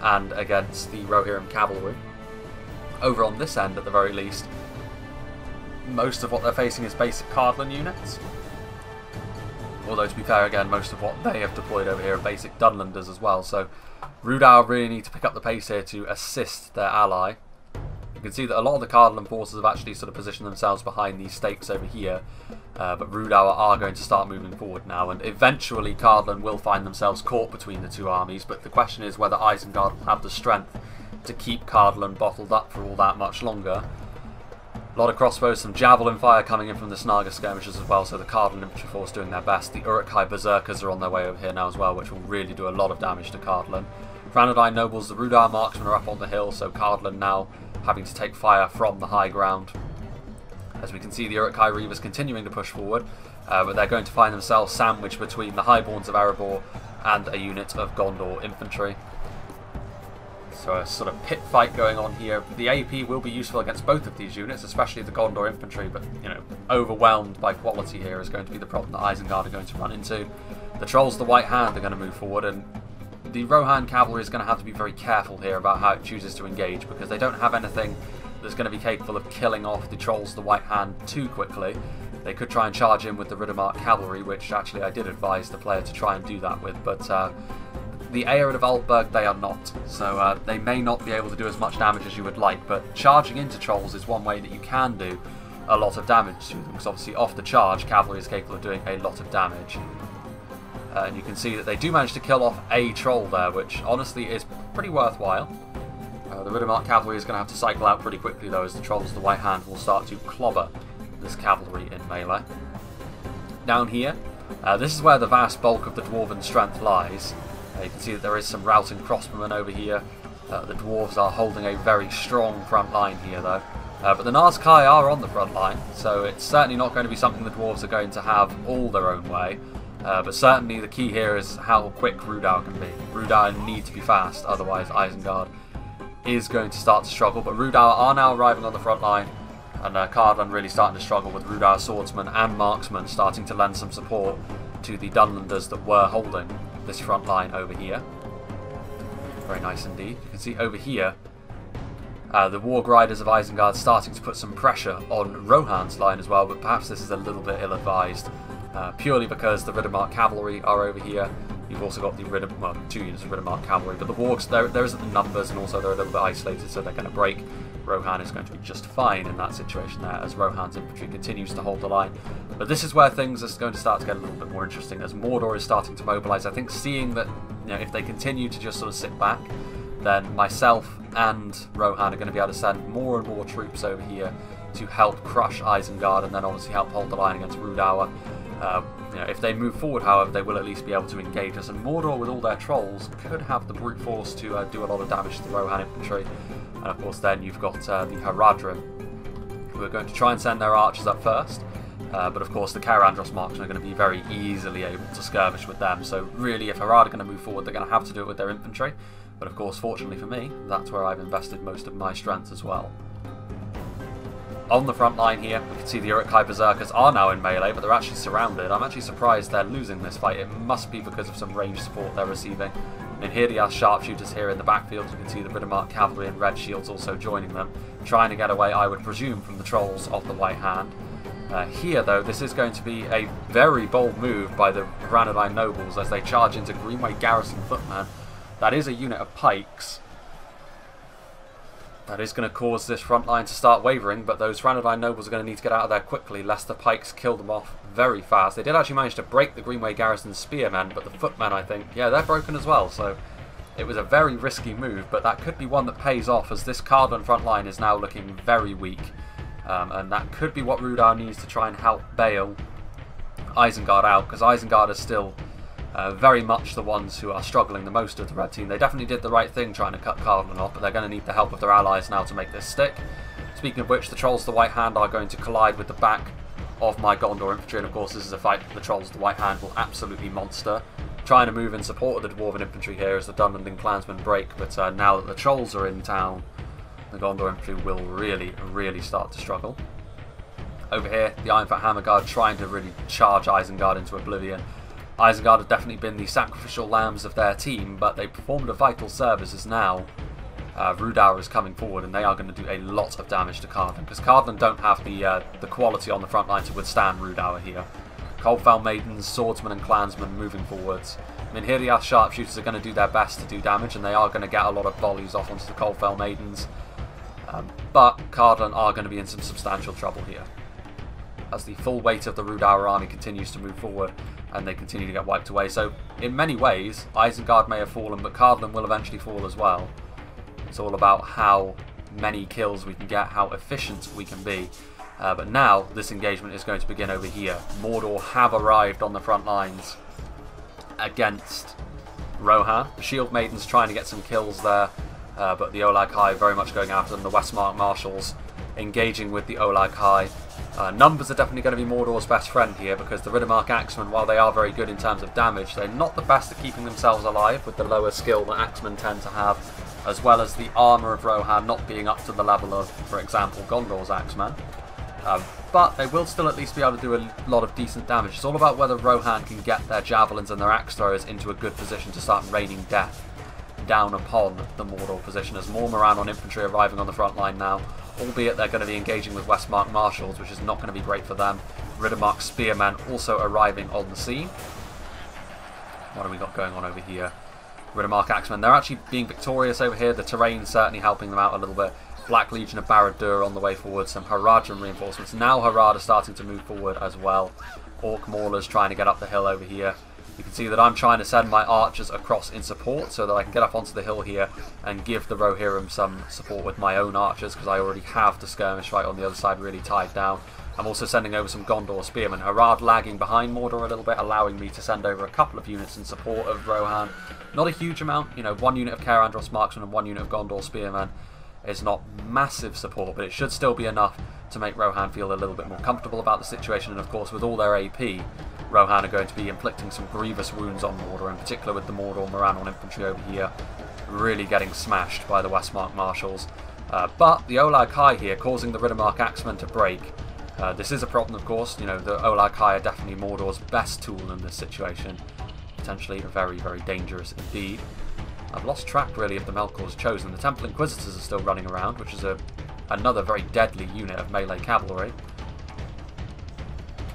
and against the Rohirrim cavalry. Over on this end, at the very least, most of what they're facing is basic Cardland units. Although, to be fair, again, most of what they have deployed over here are basic Dunlanders as well. So Rudauer really need to pick up the pace here to assist their ally. You can see that a lot of the Cardland forces have actually sort of positioned themselves behind these stakes over here. But Rudauer are going to start moving forward now, and eventually Cardland will find themselves caught between the two armies. But the question is whether Isengard will have the strength to keep Cardland bottled up for all that much longer. A lot of crossbows, some javelin fire coming in from the Snaga skirmishers as well, so the Cardland infantry force doing their best. The Uruk-hai Berserkers are on their way over here now as well, which will really do a lot of damage to Cardland. Franadine Nobles, the Rudauer marksmen are up on the hill, so Cardland now having to take fire from the high ground. As we can see, the Uruk-hai Reavers continuing to push forward, but they're going to find themselves sandwiched between the Highborns of Erebor and a unit of Gondor infantry. So a sort of pit fight going on here. The AP will be useful against both of these units, especially the Gondor infantry, but overwhelmed by quality here is going to be the problem that Isengard are going to run into. The Trolls of the White Hand are going to move forward, and the Rohan cavalry is going to have to be very careful here about how it chooses to engage, because they don't have anything that's going to be capable of killing off the Trolls of the White Hand too quickly. They could try and charge in with the Riddermark cavalry, which actually I did advise the player to try and do that with, but the Aerid of Aldburg they are not, so they may not be able to do as much damage as you would like, but charging into Trolls is one way that you can do a lot of damage to them, because obviously off the charge, cavalry is capable of doing a lot of damage. And you can see that they do manage to kill off a Troll there, which honestly is pretty worthwhile. The Riddermark cavalry is going to have to cycle out pretty quickly though, as the Trolls of the White Hand will start to clobber this cavalry in melee. Down here, this is where the vast bulk of the Dwarven strength lies. You can see that there is some routing crossbowmen over here. The Dwarves are holding a very strong front line here though. But the Nazkai are on the front line, so it's certainly not going to be something the Dwarves are going to have all their own way. But certainly the key here is how quick Rudauer can be. Rudauer need to be fast, otherwise Isengard is going to start to struggle. But Rudauer are now arriving on the front line, and Cardland really starting to struggle, with Rudauer swordsmen and marksmen starting to lend some support to the Dunlanders that were holding this front line over here. Very nice indeed. You can see over here the Warg Riders of Isengard starting to put some pressure on Rohan's line as well, but perhaps this is a little bit ill-advised. Purely because the Riddermark cavalry are over here. You've also got the two units of Riddermark cavalry, but the Wargs, there isn't the numbers, and also they're a little bit isolated, so they're going to break. Rohan is going to be just fine in that situation there, as Rohan's infantry continues to hold the line. But this is where things are going to start to get a little bit more interesting, as Mordor is starting to mobilise. I think seeing that, if they continue to just sort of sit back, then myself and Rohan are going to be able to send more and more troops over here to help crush Isengard, and then obviously help hold the line against Rudauer. If they move forward, however, they will at least be able to engage us, and Mordor, with all their trolls, could have the brute force to do a lot of damage to the Rohan infantry. And of course then you've got the Haradrim, who are going to try and send their archers up first, but of course the Caerandros marksmen are going to be very easily able to skirmish with them, so really if Harad are going to move forward, they're going to have to do it with their infantry. But of course, fortunately for me, that's where I've invested most of my strength as well. On the front line here, we can see the Uruk-hai Berserkers are now in melee, but they're actually surrounded. I'm actually surprised they're losing this fight. It must be because of some range support they're receiving. And here they are, sharpshooters here in the backfield. You can see the Riddermark cavalry and red shields also joining them, trying to get away, I would presume, from the Trolls of the White Hand. Here, though, this is going to be a very bold move by the Ranadine nobles as they charge into Greenway Garrison footmen. That is a unit of pikes. That is going to cause this front line to start wavering, but those Ranadine nobles are going to need to get out of there quickly, lest the pikes kill them off very fast. They did actually manage to break the Greenway Garrison spearmen, but the footmen, I think, yeah, they're broken as well. So it was a very risky move, but that could be one that pays off, as this Cardland front line is now looking very weak. And that could be what Rudauer needs to try and help bail Isengard out, because Isengard is still very much the ones who are struggling the most of the red team. They definitely did the right thing trying to cut Cardland off, but they're going to need the help of their allies now to make this stick. Speaking of which, the Trolls of the White Hand are going to collide with the back of my Gondor infantry, and of course this is a fight that the Trolls of the White Hand will absolutely monster. Trying to move in support of the Dwarven infantry here as the Dunlanding clansmen break, but now that the Trolls are in town, the Gondor infantry will really start to struggle. Over here, the Ironfoot Hammer Guard trying to really charge Isengard into oblivion. Isengard have definitely been the sacrificial lambs of their team, but they performed a vital service as now Rudauer is coming forward, and they are going to do a lot of damage to Cardland, because Cardland don't have the quality on the front line to withstand Rudauer here. Coldfell Maidens, swordsmen and clansmen moving forwards. I mean, here the sharpshooters are going to do their best to do damage, and they are going to get a lot of volleys off onto the Coldfell Maidens. But Cardland are going to be in some substantial trouble here, as the full weight of the Rudauer army continues to move forward, and they continue to get wiped away. So, in many ways, Isengard may have fallen, but Cardland will eventually fall as well. It's all about how many kills we can get, how efficient we can be. But now, this engagement is going to begin over here. Mordor have arrived on the front lines against Rohan. The Shield Maidens trying to get some kills there, but the Olag High very much going after them. The Westmark Marshals engaging with the Olag High. Numbers are definitely going to be Mordor's best friend here, because the Riddermark Axemen, while they are very good in terms of damage, they're not the best at keeping themselves alive with the lower skill that Axemen tend to have, as well as the armour of Rohan not being up to the level of, for example, Gondor's Axemen. But they will still at least be able to do a lot of decent damage. It's all about whether Rohan can get their javelins and their axe throwers into a good position to start raining death down upon the Mordor position, as more Moran infantry arriving on the front line now, albeit they're going to be engaging with Westmark Marshals, which is not going to be great for them. Riddermark Spearmen also arriving on the scene. What have we got going on over here? Riddermark Axemen, they're actually being victorious over here. The terrain certainly helping them out a little bit. Black Legion of Barad-dûr on the way forward. Some Haradrim reinforcements. Now Harad are starting to move forward as well. Orc Maulers trying to get up the hill over here. You can see that I'm trying to send my archers across in support so that I can get up onto the hill here and give the Rohirrim some support with my own archers, because I already have the skirmish fight on the other side really tied down. I'm also sending over some Gondor Spearmen. Harad lagging behind Mordor a little bit, allowing me to send over a couple of units in support of Rohan. Not a huge amount, you know, 1 unit of Cair-Andros Marksmen and 1 unit of Gondor Spearmen is not massive support, but it should still be enough to make Rohan feel a little bit more comfortable about the situation. And of course, with all their AP, Rohan are going to be inflicting some grievous wounds on Mordor, in particular with the Mordor Moran infantry over here really getting smashed by the Westmark Marshals. But the Olag Kai here causing the Riddermark Axemen to break. This is a problem, of course. You know, the Olag Kai are definitely Mordor's best tool in this situation. Potentially very, very dangerous indeed. I've lost track really of the Melkor's chosen. The Temple Inquisitors are still running around, which is another very deadly unit of melee cavalry.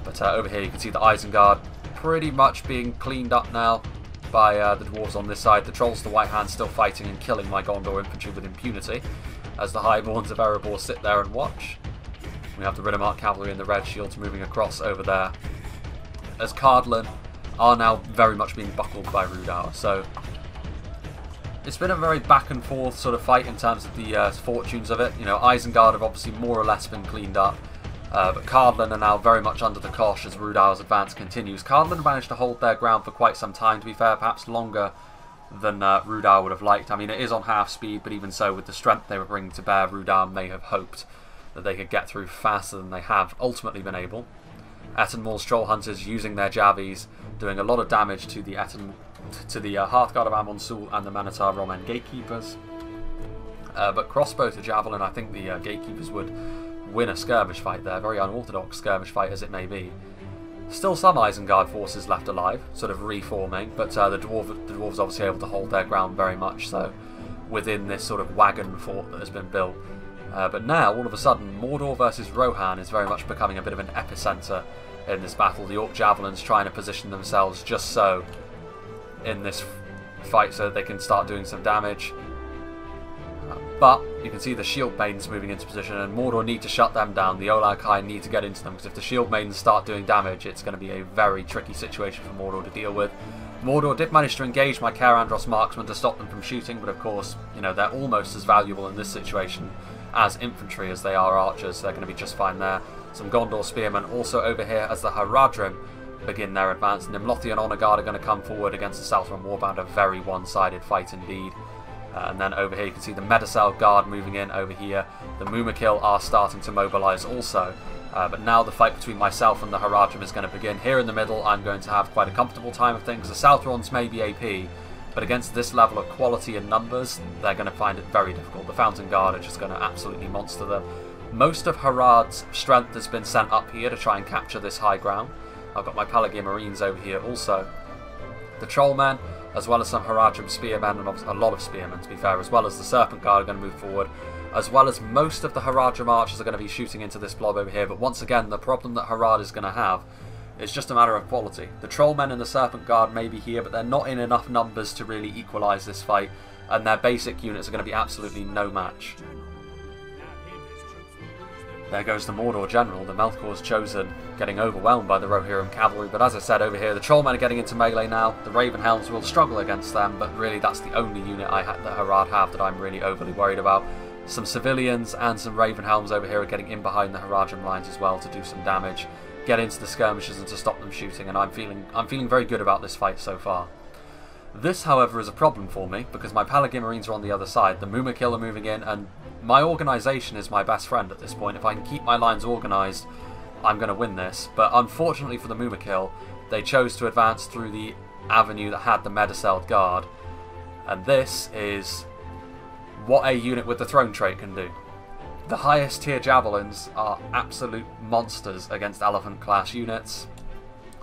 But over here you can see the Isengard pretty much being cleaned up now by the dwarves on this side. The Trolls, the White Hands, still fighting and killing my Gondor infantry with impunity, as the Highborns of Erebor sit there and watch. We have the Riddermark cavalry and the Red Shields moving across over there, as Cardlan are now very much being buckled by Rudauer. So it's been a very back and forth sort of fight in terms of the fortunes of it. You know, Isengard have obviously more or less been cleaned up, but Cardlan are now very much under the cosh as Rudauer's advance continues. Cardlan managed to hold their ground for quite some time, to be fair, perhaps longer than Rudauer would have liked. I mean, it is on half speed, but even so, with the strength they were bringing to bear, Rudauer may have hoped that they could get through faster than they have ultimately been able. Ettenmoor's Troll Hunters using their Javies, doing a lot of damage to the Hearthguard of Amon-Sul and the Manatar Roman Gatekeepers. But crossbow to Javelin, I think the Gatekeepers would win a skirmish fight there, very unorthodox skirmish fight as it may be. Still some Isengard forces left alive, sort of reforming, but the dwarves obviously able to hold their ground very much so within this sort of wagon fort that has been built. But now, all of a sudden, Mordor versus Rohan is very much becoming a bit of an epicenter in this battle. The Orc Javelins trying to position themselves just so in this fight so that they can start doing some damage. But you can see the Shield Maidens moving into position, and Mordor need to shut them down. The Olag Kai need to get into them, because if the Shield Maidens start doing damage, it's going to be a very tricky situation for Mordor to deal with. Mordor did manage to engage my Cair-Andros Marksmen to stop them from shooting, but of course, you know, they're almost as valuable in this situation as infantry as they are archers, so they're going to be just fine there. Some Gondor Spearmen also over here as the Haradrim begin their advance. Nimlothi and Honor Guard are going to come forward against the Southron Warband, a very one-sided fight indeed. And then over here you can see the Medicel Guard moving in over here. The Mumakil are starting to mobilise also. But now the fight between myself and the Haradrim is going to begin. Here in the middle I'm going to have quite a comfortable time of things. The Southrons may be AP, but against this level of quality and numbers, they're going to find it very difficult. The Fountain Guard are just going to absolutely monster them. Most of Harad's strength has been sent up here to try and capture this high ground. I've got my Pelargir Marines over here also. The Trollmen, as well as some Haradrim Spearmen, and a lot of Spearmen to be fair, as well as the Serpent Guard are going to move forward, as well as most of the Haradrim Archers are going to be shooting into this blob over here. But once again, the problem that Harad is going to have is just a matter of quality. The Trollmen and the Serpent Guard may be here, but they're not in enough numbers to really equalise this fight, and their basic units are going to be absolutely no match. There goes the Mordor General, the Melkor's Chosen, getting overwhelmed by the Rohirrim cavalry. But as I said over here, the Trollmen are getting into melee now. The Ravenhelms will struggle against them, but really that's the only unit that Harad have that I'm really overly worried about. Some civilians and some Ravenhelms over here are getting in behind the Haradrim lines as well to do some damage, get into the skirmishes and to stop them shooting, and I'm feeling very good about this fight so far. This, however, is a problem for me, because my Pelargir Marines are on the other side. The Mumakil are moving in, and my organisation is my best friend at this point. If I can keep my lines organised, I'm going to win this. But unfortunately for the Mumakil, they chose to advance through the avenue that had the Medicel Guard. And this is what a unit with the Throne trait can do. the highest tier javelins are absolute monsters against elephant class units.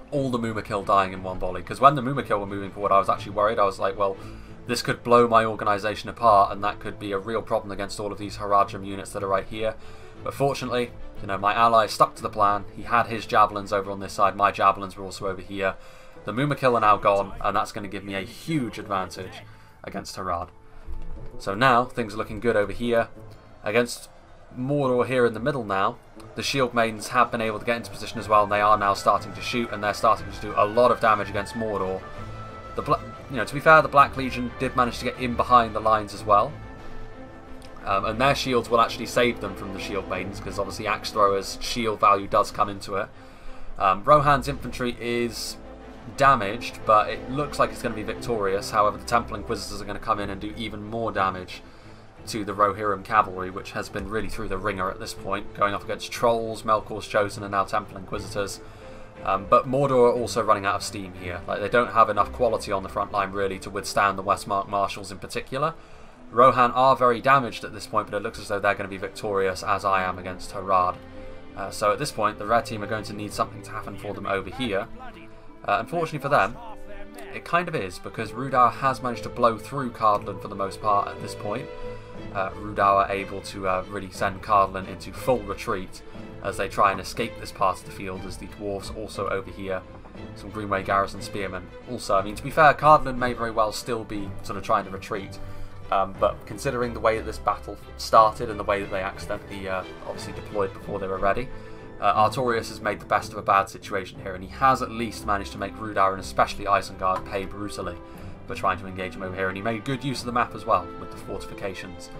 All the Mumakil dying in one volley, because when the Mumakil were moving forward I was actually worried. I was like, well, this could blow my organisation apart and that could be a real problem against all of these Haradrim units that are right here. But fortunately, you know, my ally stuck to the plan. He had his javelins over on this side, my javelins were also over here. The Mumakil are now gone, and that's going to give me a huge advantage against Harad. So now, things are looking good over here. Against Mordor here in the middle now, the Shield Maidens have been able to get into position as well, and they are now starting to shoot, and they're starting to do a lot of damage against Mordor. To be fair, the Black Legion did manage to get in behind the lines as well. And their shields will actually save them from the Shield Maidens, because obviously Axe Thrower's shield value does come into it. Rohan's infantry is damaged, but it looks like it's going to be victorious. However, the Temple Inquisitors are going to come in and do even more damage to the Rohirrim cavalry, which has been really through the ringer at this point, going up against Trolls, Melkor's Chosen, and now Temple Inquisitors. But Mordor are also running out of steam here. Like, they don't have enough quality on the front line really to withstand the Westmark Marshals in particular. Rohan are very damaged at this point, but it looks as though they're going to be victorious, as I am against Harad. So at this point, the red team are going to need something to happen for them over here. Unfortunately for them, it kind of is, because Rudauer has managed to blow through Cardland for the most part at this point. Rudauer are able to really send Cardland into full retreat as they try and escape this part of the field, as the dwarves also over here. Some Greenway Garrison Spearmen. Also, I mean, to be fair, Cardland may very well still be sort of trying to retreat. But considering the way that this battle started and the way that they accidentally obviously deployed before they were ready, Artorius has made the best of a bad situation here, and he has at least managed to make Rudauer and especially Isengard pay brutally for trying to engage him over here, and he made good use of the map as well with the fortifications.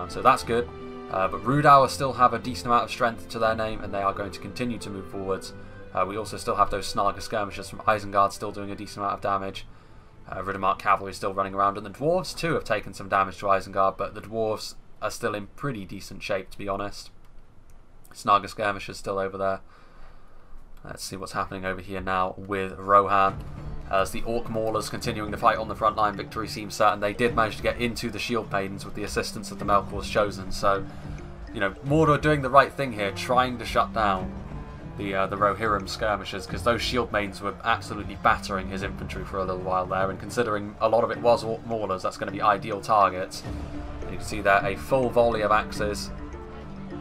So that's good. But Rudauer still have a decent amount of strength to their name, and they are going to continue to move forwards. We also still have those Snarga skirmishers from Isengard still doing a decent amount of damage. Riddermark cavalry is still running around, and the dwarves too have taken some damage to Isengard, but the dwarves are still in pretty decent shape, to be honest. Snarga skirmishers still over there. Let's see what's happening over here now with Rohan. As the Orc Maulers continuing to fight on the front line, victory seems certain. They did manage to get into the Shield Maidens with the assistance of the Melkor's Chosen, so, you know, Mordor doing the right thing here, trying to shut down the Rohirrim skirmishers, because those Shield Maidens were absolutely battering his infantry for a little while there, and considering a lot of it was Orc Maulers, that's going to be ideal targets. And you can see there a full volley of axes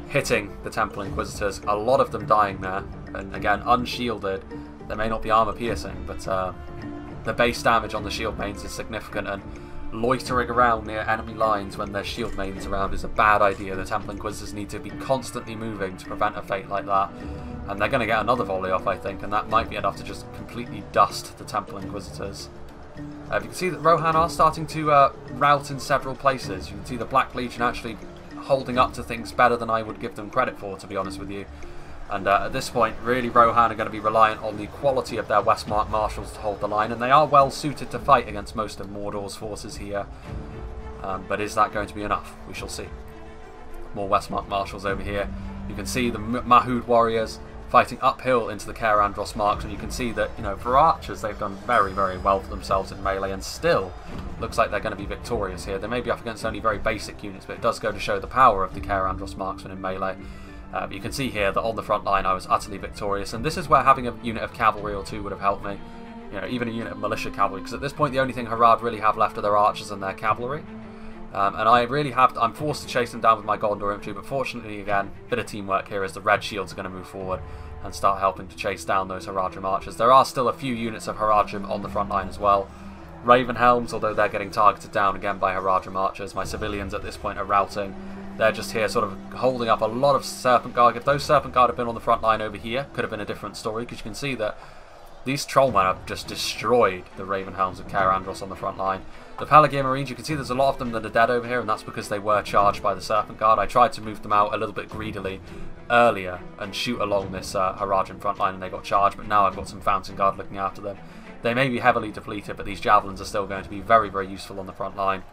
hitting the Temple Inquisitors, a lot of them dying there, and again, unshielded. They may not be armor piercing, but the base damage on the Shield Maidens is significant, and loitering around near enemy lines when there's Shield Maidens around is a bad idea. The Temple Inquisitors need to be constantly moving to prevent a fate like that. And they're going to get another volley off, I think, and that might be enough to just completely dust the Temple Inquisitors. You can see that Rohan are starting to rout in several places. You can see the Black Legion actually holding up to things better than I would give them credit for, to be honest with you. And at this point, really, Rohan are going to be reliant on the quality of their Westmark Marshals to hold the line, and they are well suited to fight against most of Mordor's forces here. But is that going to be enough? We shall see. More Westmark Marshals over here. You can see the Mahood warriors fighting uphill into the Caer Andros marks, and you can see that, you know, for archers they've done very, very well for themselves in melee, and still looks like they're going to be victorious here. They may be up against only very basic units, but it does go to show the power of the Caer Andros marksmen in melee. But you can see here that on the front line I was utterly victorious, and this is where having a unit of cavalry or two would have helped me. You know, even a unit of militia cavalry, because at this point the only thing Harad really have left are their archers and their cavalry. And I really have, I'm forced to chase them down with my Gondor infantry, but fortunately again, bit of teamwork here as the red shields are going to move forward and start helping to chase down those Haradrim archers. There are still a few units of Haradrim on the front line as well. Ravenhelms, although they're getting targeted down again by Haradrim archers. My civilians at this point are routing. They're just here sort of holding up a lot of Serpent Guard. If those Serpent Guard had been on the front line over here, could have been a different story, because you can see that these Trollmen have just destroyed the Ravenhelms of Caer Andros on the front line. The Pelargir Marines, you can see there's a lot of them that are dead over here, and that's because they were charged by the Serpent Guard. I tried to move them out a little bit greedily earlier and shoot along this Haradrim front line, and they got charged, but now I've got some Fountain Guard looking after them. They may be heavily depleted, but these Javelins are still going to be very, very useful on the front line.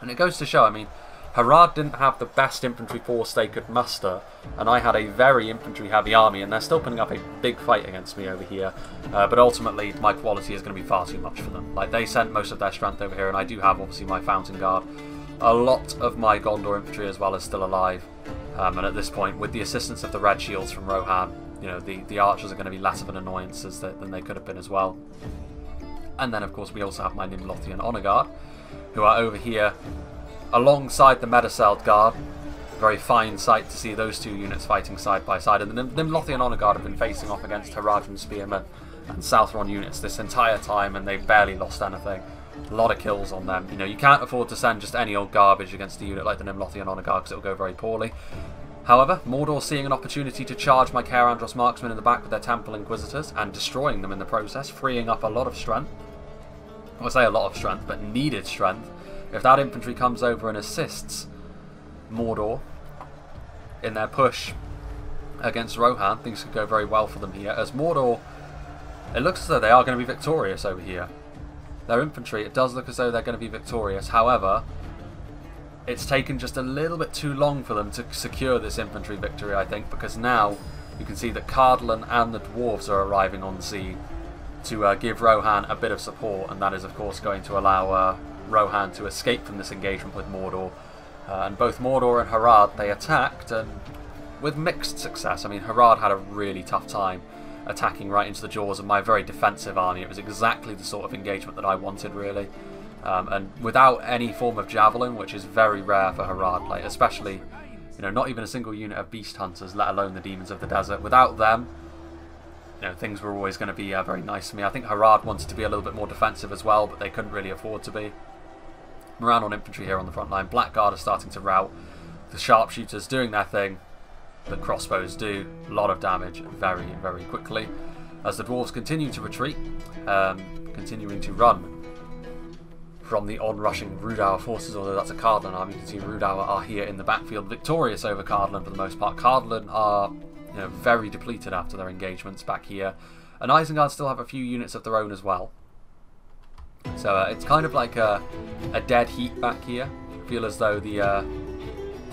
And it goes to show, I mean, Harad didn't have the best infantry force they could muster, and I had a very infantry-heavy army, and they're still putting up a big fight against me over here. But ultimately, my quality is going to be far too much for them. Like, they sent most of their strength over here, and I do have, obviously, my Fountain Guard. A lot of my Gondor infantry as well is still alive. And at this point, with the assistance of the red shields from Rohan, you know, the archers are going to be less of an annoyance than they could have been as well. And then, of course, we also have my Nimlothian Honor Guard, who are over here alongside the Medicelled Guard. Very fine sight to see those two units fighting side by side. And the Nimlothian Honor Guard have been facing off against Arjun Spearmen and Southron units this entire time, and they've barely lost anything. A lot of kills on them. You know, you can't afford to send just any old garbage against a unit like the Nimlothian Honor Guard because it'll go very poorly. However, Mordor seeing an opportunity to charge my Caer Andros marksmen in the back with their Temple Inquisitors and destroying them in the process, freeing up a lot of strength. I would say a lot of strength, but needed strength. If that infantry comes over and assists Mordor in their push against Rohan, things could go very well for them here. As Mordor, it looks as though they are going to be victorious over here. Their infantry, it does look as though they're going to be victorious. However, it's taken just a little bit too long for them to secure this infantry victory, I think, because now you can see that Cardolan and the dwarves are arriving on the scene to give Rohan a bit of support, and that is, of course, going to allow Rohan to escape from this engagement with Mordor. And both Mordor and Harad, they attacked, and with mixed success. I mean, Harad had a really tough time attacking right into the jaws of my very defensive army. It was exactly the sort of engagement that I wanted, really. And without any form of javelin, which is very rare for Harad, like especially, you know, not even a single unit of beast hunters, let alone the demons of the desert. Without them, you know, things were always going to be very nice for me. I think Harad wanted to be a little bit more defensive as well, but they couldn't really afford to be. Moran on infantry here on the front line. Blackguard are starting to rout. The sharpshooters doing their thing. The crossbows do a lot of damage very, very quickly. As the dwarves continue to retreat, continuing to run from the onrushing Rudauer forces, although that's a Cardolan army. You can see Rudauer are here in the backfield, victorious over Cardolan for the most part. Cardolan are, you know, very depleted after their engagements back here. And Isengard still have a few units of their own as well. So it's kind of like a dead heat back here. I feel as though the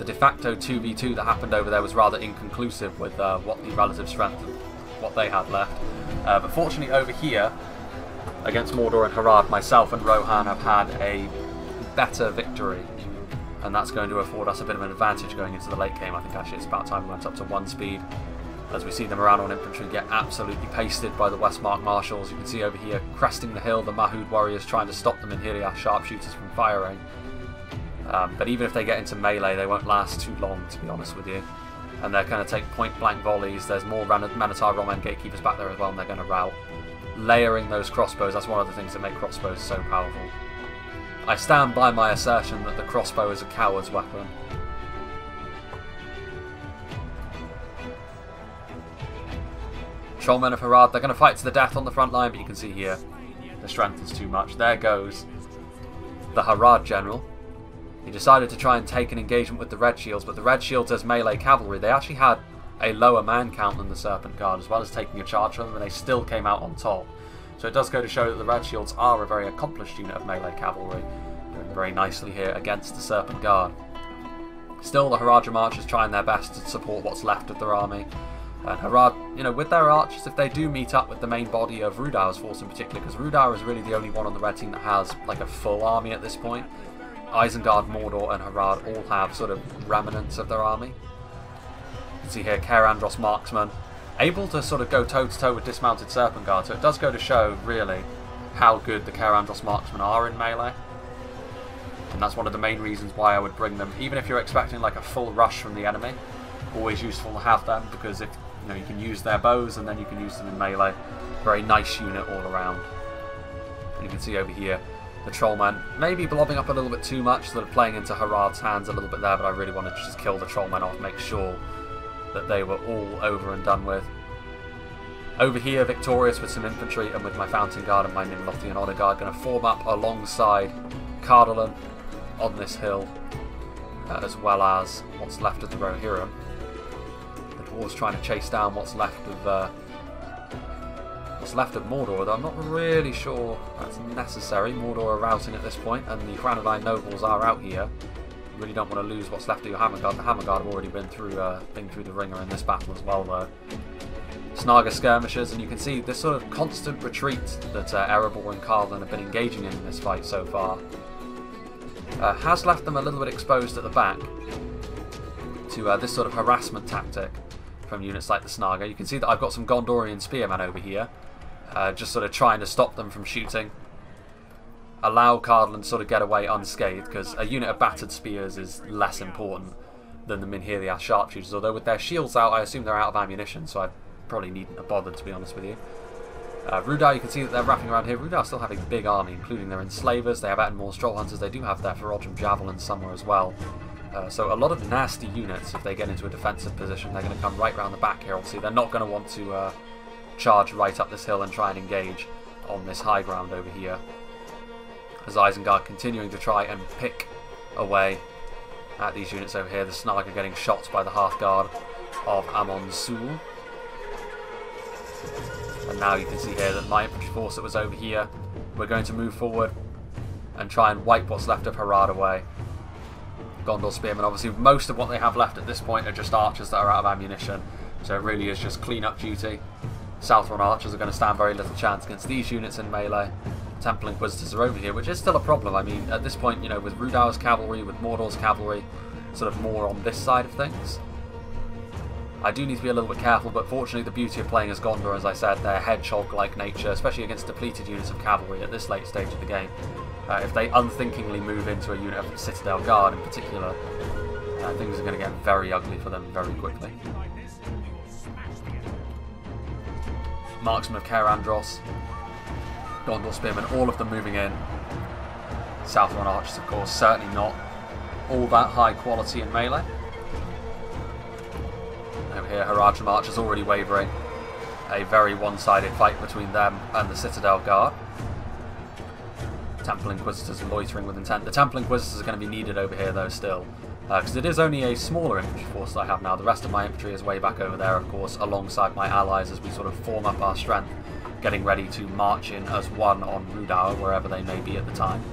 de facto 2v2 that happened over there was rather inconclusive with what the relative strength of what they had left. But fortunately over here, against Mordor and Harad, myself and Rohan have had a better victory. And that's going to afford us a bit of an advantage going into the late game. I think actually it's about time we went up to 1 speed. As we see the Moran infantry get absolutely pasted by the Westmark Marshals. You can see over here, cresting the hill, the Mahud warriors trying to stop them in Hiriath sharpshooters from firing. But even if they get into melee, they won't last too long, to be honest with you. And they're going to take point-blank volleys. There's more Manatar Roman gatekeepers back there as well, and they're going to rout. Layering those crossbows, that's one of the things that make crossbows so powerful. I stand by my assertion that the crossbow is a coward's weapon. Trollmen of Harad, they're going to fight to the death on the front line, but you can see here, the strength is too much. There goes the Harad general. He decided to try and take an engagement with the Red Shields, but the Red Shields as melee cavalry, they actually had a lower man count than the Serpent Guard, as well as taking a charge from them, and they still came out on top. So it does go to show that the Red Shields are a very accomplished unit of melee cavalry, doing very nicely here against the Serpent Guard. Still, the Haradrim archers trying their best to support what's left of their army. And Harad, you know, with their archers, if they do meet up with the main body of Rudauer's force in particular, because Rudauer is really the only one on the red team that has like a full army at this point. Isengard, Mordor and Harad all have sort of remnants of their army. You can see here Caer Andros marksmen, able to sort of go toe-to-toe with dismounted Serpent Guard, so it does go to show, really, how good the Caer Andros marksmen are in melee. And that's one of the main reasons why I would bring them, even if you're expecting like a full rush from the enemy. Always useful to have them, because if you know, you can use their bows and then you can use them in melee. Very nice unit all around. And you can see over here the Trollmen maybe blobbing up a little bit too much, sort of playing into Harad's hands a little bit there, but I really wanted to just kill the Trollmen off, make sure that they were all over and done with. Over here, victorious with some infantry and with my Fountain Guard and my Nimlothian Honor Guard, going to form up alongside Cardolan on this hill, as well as what's left of the Rohirrim. Dwarves trying to chase down what's left of Mordor, though I'm not really sure that's necessary. Mordor are routing at this point, and the Granadine nobles are out here. You really don't want to lose what's left of your Hammer Guard. The Hammer Guard have already been through the ringer in this battle as well, though. Snaga skirmishers, and you can see this sort of constant retreat that Erebor and Cardolan have been engaging in this fight so far has left them a little bit exposed at the back to this sort of harassment tactic from units like the Snaga. You can see that I've got some Gondorian Spearmen over here, just sort of trying to stop them from shooting. Allow Cardland to sort of get away unscathed, because a unit of battered spears is less important than the Minhiriath sharpshooters, although with their shields out I assume they're out of ammunition, so I probably needn't have bothered, to be honest with you. Rudau, you can see that they're wrapping around here. Rudau still have a big army, including their enslavers. They have Ettenmore's troll hunters. They do have their Ferogium javelins somewhere as well. So a lot of nasty units, if they get into a defensive position, they're going to come right round the back here. Obviously, they're not going to want to charge right up this hill and try and engage on this high ground over here. As Isengard continuing to try and pick away at these units over here. The Snaga getting shot by the Hearthguard of Amon Sul. And now you can see here that my infantry force that was over here, we're going to move forward and try and wipe what's left of Harad away. Gondor Spearmen, obviously most of what they have left at this point are just archers that are out of ammunition, so it really is just clean-up duty. Southron archers are going to stand very little chance against these units in melee. Temple Inquisitors are over here, which is still a problem. I mean, at this point, you know, with Rudau's cavalry, with Mordor's cavalry, sort of more on this side of things. I do need to be a little bit careful, but fortunately the beauty of playing as Gondor, as I said, their hedgehog-like nature, especially against depleted units of cavalry at this late stage of the game. If they unthinkingly move into a unit of Citadel Guard in particular, things are going to get very ugly for them very quickly. Marksmen of Kerandros, Gondor Spearmen, all of them moving in. Southron archers, of course, certainly not all that high quality in melee. Over here, Haradrim archers already wavering. A very one-sided fight between them and the Citadel Guard. Temple Inquisitors loitering with intent. The Temple Inquisitors are going to be needed over here though still, because it is only a smaller infantry force that I have now. The rest of my infantry is way back over there, of course, alongside my allies as we sort of form up our strength, getting ready to march in as one on Rudau, wherever they may be at the time.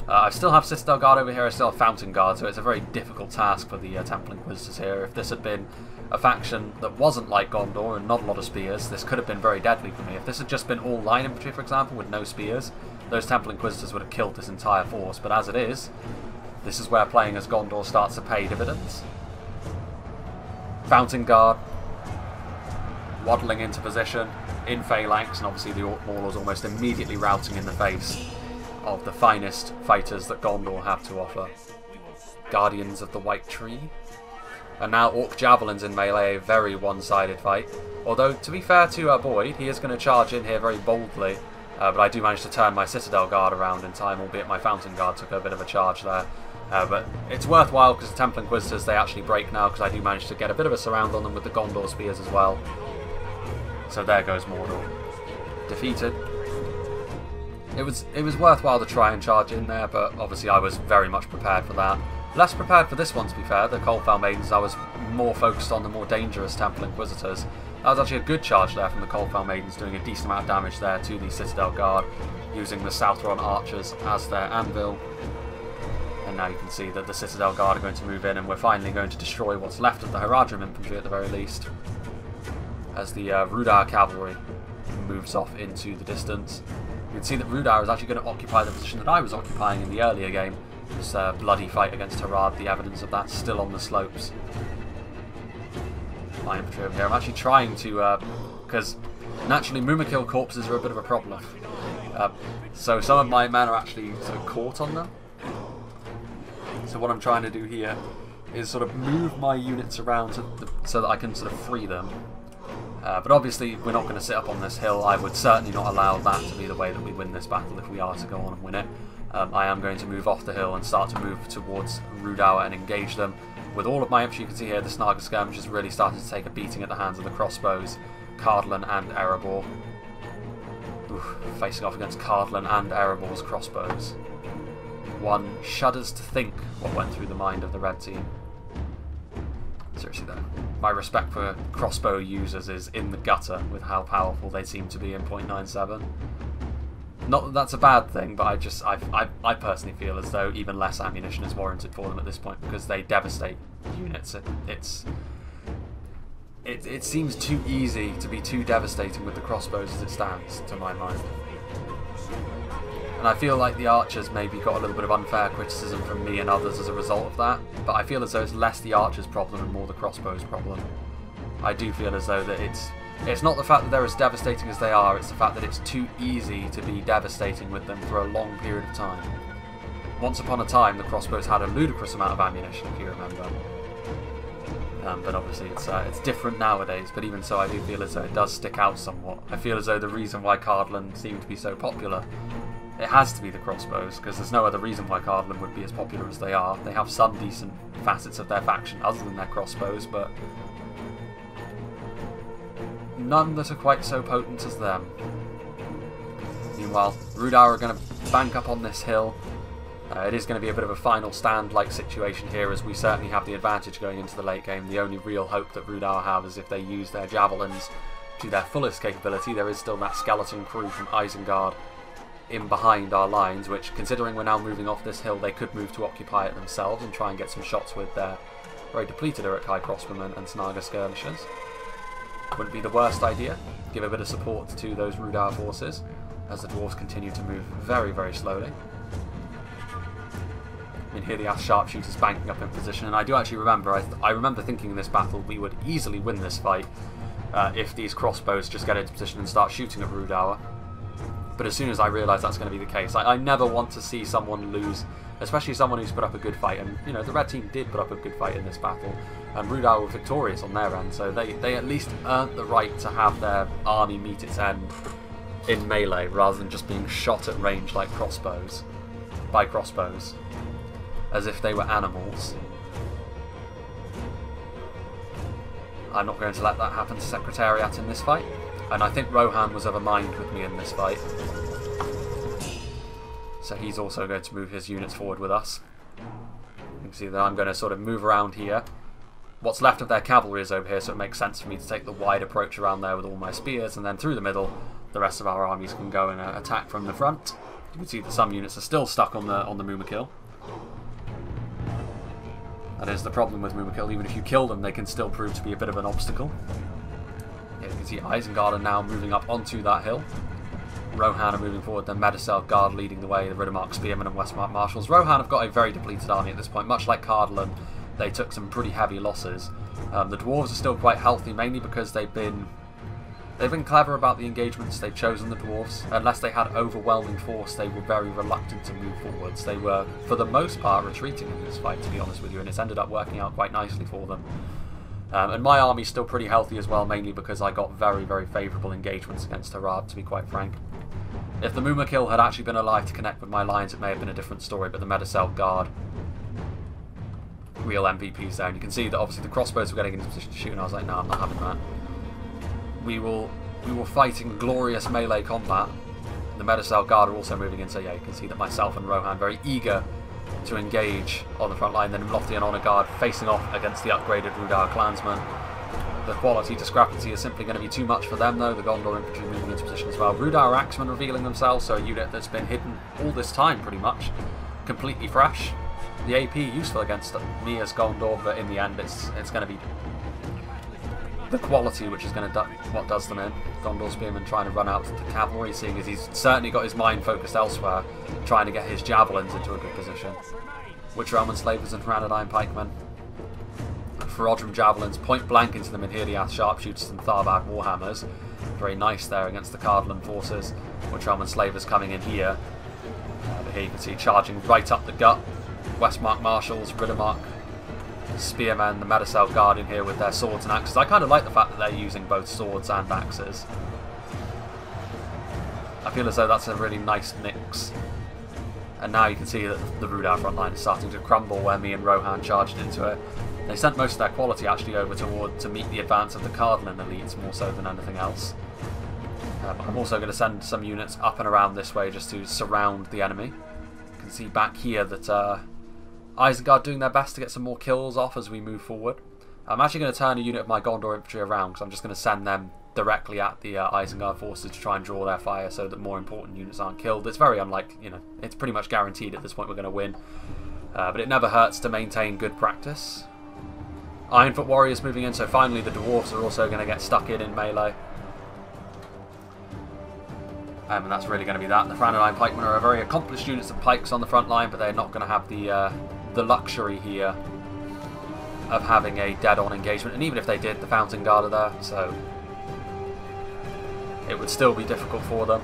I still have Citadel Guard over here, I still have Fountain Guard, so it's a very difficult task for the Temple Inquisitors here. If this had been a faction that wasn't like Gondor and not a lot of spears, this could have been very deadly for me. If this had just been all line infantry, for example, with no spears, those Temple Inquisitors would have killed this entire force, but as it is, this is where playing as Gondor starts to pay dividends. Fountain Guard, waddling into position, in phalanx, and obviously the Orc Maulers almost immediately routing in the face of the finest fighters that Gondor have to offer. Guardians of the White Tree. And now Orc Javelins in melee, a very one-sided fight. Although, to be fair to Boyd, he is going to charge in here very boldly. But I do manage to turn my Citadel Guard around in time, albeit my Fountain Guard took a bit of a charge there. But it's worthwhile because the Temple Inquisitors, they actually break now, because I do manage to get a bit of a surround on them with the Gondor Spears as well. So there goes Mordor. Defeated. It was worthwhile to try and charge in there, but obviously I was very much prepared for that. Less prepared for this one, to be fair, the Coldfell Maidens. I was more focused on the more dangerous Temple Inquisitors. That was actually a good charge there from the Coldfell Maidens, doing a decent amount of damage there to the Citadel Guard, using the Southron archers as their anvil. And now you can see that the Citadel Guard are going to move in, and we're finally going to destroy what's left of the Haradrim infantry at the very least, as the Rudau cavalry moves off into the distance. You can see that Rudau is actually going to occupy the position that I was occupying in the earlier game. This bloody fight against Harad, the evidence of that still on the slopes. My infantry over here. I'm actually trying to, because naturally Mumakil corpses are a bit of a problem. So some of my men are actually sort of caught on them. So what I'm trying to do here is sort of move my units around so that I can sort of free them. But obviously we're not going to sit up on this hill. I would certainly not allow that to be the way that we win this battle if we are to go on and win it. I am going to move off the hill and start to move towards Rudau and engage them. With all of my infantry, you can see here the Snaga skirmish is really starting to take a beating at the hands of the crossbows, Cardlan and Erebor. Facing off against Cardlan and Erebor's crossbows. One shudders to think what went through the mind of the red team. Seriously though, my respect for crossbow users is in the gutter with how powerful they seem to be in 0.97. Not that that's a bad thing, but I personally feel as though even less ammunition is warranted for them at this point, because they devastate units. It seems too easy to be too devastating with the crossbows as it stands, to my mind. And I feel like the archers maybe got a little bit of unfair criticism from me and others as a result of that, but I feel as though it's less the archers' problem and more the crossbows' problem. I do feel as though that it's not the fact that they're as devastating as they are, it's the fact that it's too easy to be devastating with them for a long period of time. Once upon a time, the crossbows had a ludicrous amount of ammunition, if you remember. But obviously it's different nowadays, but even so I do feel as though it does stick out somewhat. I feel as though the reason why Cardland seem to be so popular, it has to be the crossbows, because there's no other reason why Cardland would be as popular as they are. They have some decent facets of their faction other than their crossbows, but none that are quite so potent as them. Meanwhile, Rudar are going to bank up on this hill. It is going to be a bit of a final stand-like situation here, as we certainly have the advantage going into the late game. The only real hope that Rudar have is if they use their javelins to their fullest capability. There is still that skeleton crew from Isengard in behind our lines, which, considering we're now moving off this hill, they could move to occupy it themselves and try and get some shots with their very depleted Uruk-hai crossbowmen and Snaga skirmishers. Wouldn't be the worst idea. Give a bit of support to those Rudar forces as the dwarves continue to move very, very slowly. I mean, here the sharpshooters banking up in position, and I do actually remember, I remember thinking in this battle we would easily win this fight if these crossbows just get into position and start shooting at Rudar. But as soon as I realise that's going to be the case, I never want to see someone lose, especially someone who's put up a good fight. And, you know, the red team did put up a good fight in this battle, and Rudar were victorious on their end, so they at least earned the right to have their army meet its end in melee, rather than just being shot at range like crossbows, by crossbows, as if they were animals. I'm not going to let that happen to Secretariat in this fight. And I think Rohan was of a mind with me in this fight. So he's also going to move his units forward with us. You can see that I'm going to sort of move around here. What's left of their cavalry is over here, so it makes sense for me to take the wide approach around there with all my spears, and then through the middle, the rest of our armies can go and attack from the front. You can see that some units are still stuck on the Mumakil. That is the problem with Mumakil. Even if you kill them, they can still prove to be a bit of an obstacle. You can see Isengard are now moving up onto that hill. Rohan are moving forward, then Medicel Guard leading the way, the Riddermark Spearmen and Westmark Marshals. Rohan have got a very depleted army at this point, much like Cardland. They took some pretty heavy losses. The dwarves are still quite healthy, mainly because they've been clever about the engagements they've chosen, the dwarves. Unless they had overwhelming force, they were very reluctant to move forwards. They were, for the most part, retreating in this fight, to be honest with you, and it's ended up working out quite nicely for them. And my army's still pretty healthy as well, mainly because I got very, very favourable engagements against Harad, to be quite frank. If the Mumakil had actually been alive to connect with my lines, it may have been a different story, but the Medicel Guard, real MVPs there. And you can see that obviously the crossbows were getting into position to shoot, and I was like, no, I'm not having that. We will fight in glorious melee combat. The Medicel Guard are also moving in, so yeah, you can see that myself and Rohan very eager to engage on the front line. Then Lofty and Honor Guard facing off against the upgraded Rudar clansmen. The quality discrepancy is simply going to be too much for them though. The Gondor infantry moving into position as well. Rudar Axemen revealing themselves, so a unit that's been hidden all this time pretty much. Completely fresh. The AP useful against me as Gondor, but in the end it's going to be the quality which is going to what does them in. Gondor Spearmen trying to run out to the cavalry, seeing as he's certainly got his mind focused elsewhere, trying to get his javelins into a good position. Witch Roman Slavers and Ranadine Pikemen. Ferodrum Javelins point blank into the Midhiriath Sharpshooters and Tharbad Warhammers. Very nice there against the Cardland forces. Witch Roman Slavers coming in here. But here you can see charging right up the gut. Westmark Marshals, Riddermark Spearmen, the Medicel Guard in here with their swords and axes. I kind of like the fact that they're using both swords and axes. I feel as though that's a really nice mix. And now you can see that the Rudar front line is starting to crumble where me and Rohan charged into it. They sent most of their quality actually over to meet the advance of the Cardland elites more so than anything else. I'm also going to send some units up and around this way just to surround the enemy. You can see back here that Isengard doing their best to get some more kills off as we move forward. I'm actually going to turn a unit of my Gondor infantry around because I'm just going to send them directly at the Isengard forces to try and draw their fire so that more important units aren't killed. It's very unlikely, you know, it's pretty much guaranteed at this point we're going to win. But it never hurts to maintain good practice. Ironfoot Warriors moving in, so finally the dwarves are also going to get stuck in melee. And that's really going to be that. The Franadine Pikemen are a very accomplished units of pikes on the front line, but they're not going to have the luxury here of having a dead-on engagement. And even if they did, the Fountain Guard are there, so it would still be difficult for them.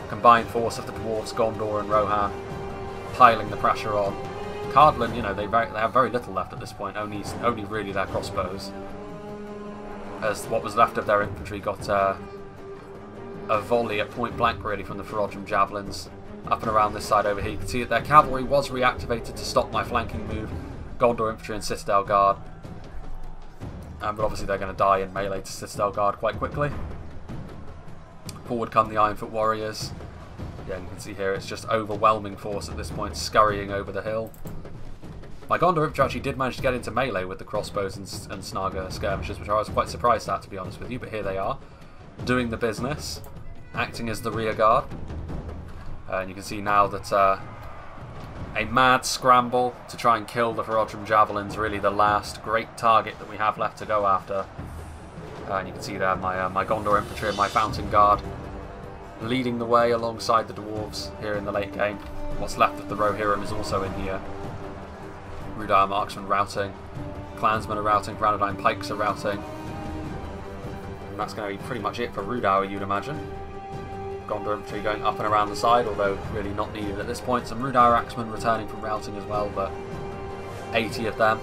Combined force of the Dwarves, Gondor and Rohan, piling the pressure on. Cardland, you know, they have very little left at this point, only really their crossbows. As what was left of their infantry got a volley at point blank really from the Reforged javelins up and around this side over here. You can see that their cavalry was reactivated to stop my flanking move. Gondor infantry and Citadel Guard. But obviously they're going to die in melee to Citadel Guard quite quickly. Forward come the Ironfoot warriors. Yeah, you can see here it's just overwhelming force at this point, scurrying over the hill. My Gondor infantry actually did manage to get into melee with the crossbows and Snaga skirmishers, which I was quite surprised at, to be honest with you, but here they are, doing the business, acting as the rear guard. And you can see now that a mad scramble to try and kill the Reforged javelins, really the last great target that we have left to go after. And you can see there my Gondor infantry and my Fountain Guard leading the way alongside the Dwarves here in the late game. What's left of the Rohirrim is also in here. Rudar marksmen routing, clansmen are routing, Franadine pikes are routing. And that's going to be pretty much it for Rudauer, you'd imagine. Gondor infantry going up and around the side, although really not needed at this point. Some Rudauer axemen returning from routing as well, but 80 of them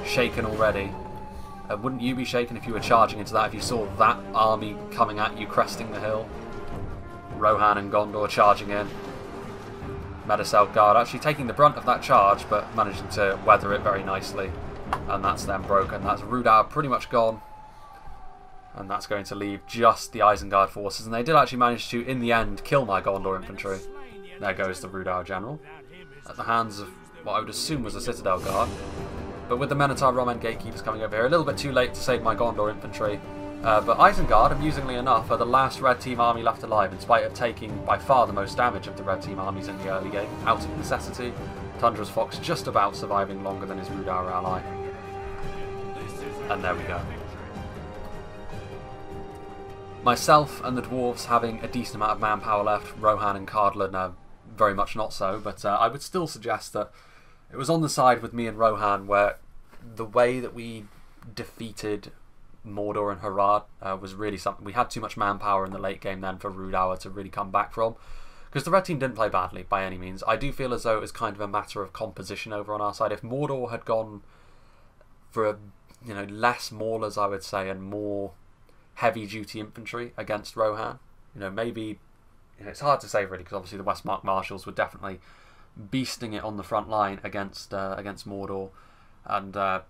shaken already. Wouldn't you be shaken if you were charging into that, if you saw that army coming at you, cresting the hill? Rohan and Gondor charging in. Medicel Guard actually taking the brunt of that charge, but managing to weather it very nicely. And that's then broken. That's Rudauer pretty much gone. And that's going to leave just the Isengard forces. And they did actually manage to, in the end, kill my Gondor infantry. There goes the Rudauer general. At the hands of what I would assume was a Citadel Guard. But with the Minotaur Roman gatekeepers coming over here, a little bit too late to save my Gondor infantry. But Isengard, amusingly enough, are the last Red Team army left alive, in spite of taking by far the most damage of the Red Team armies in the early game, out of necessity. Tundra's Fox just about surviving longer than his Rudauer ally. And there we go. Myself and the Dwarves having a decent amount of manpower left, Rohan and Cardland are very much not so, but I would still suggest that it was on the side with me and Rohan where the way that we defeated Mordor and Harad was really something. We had too much manpower in the late game then for Rudauer to really come back from, because the red team didn't play badly by any means. I do feel as though it was kind of a matter of composition over on our side. If Mordor had gone for a, less maulers, I would say, and more heavy duty infantry against Rohan, maybe it's hard to say really, because obviously the Westmark Marshals were definitely beasting it on the front line against Mordor, and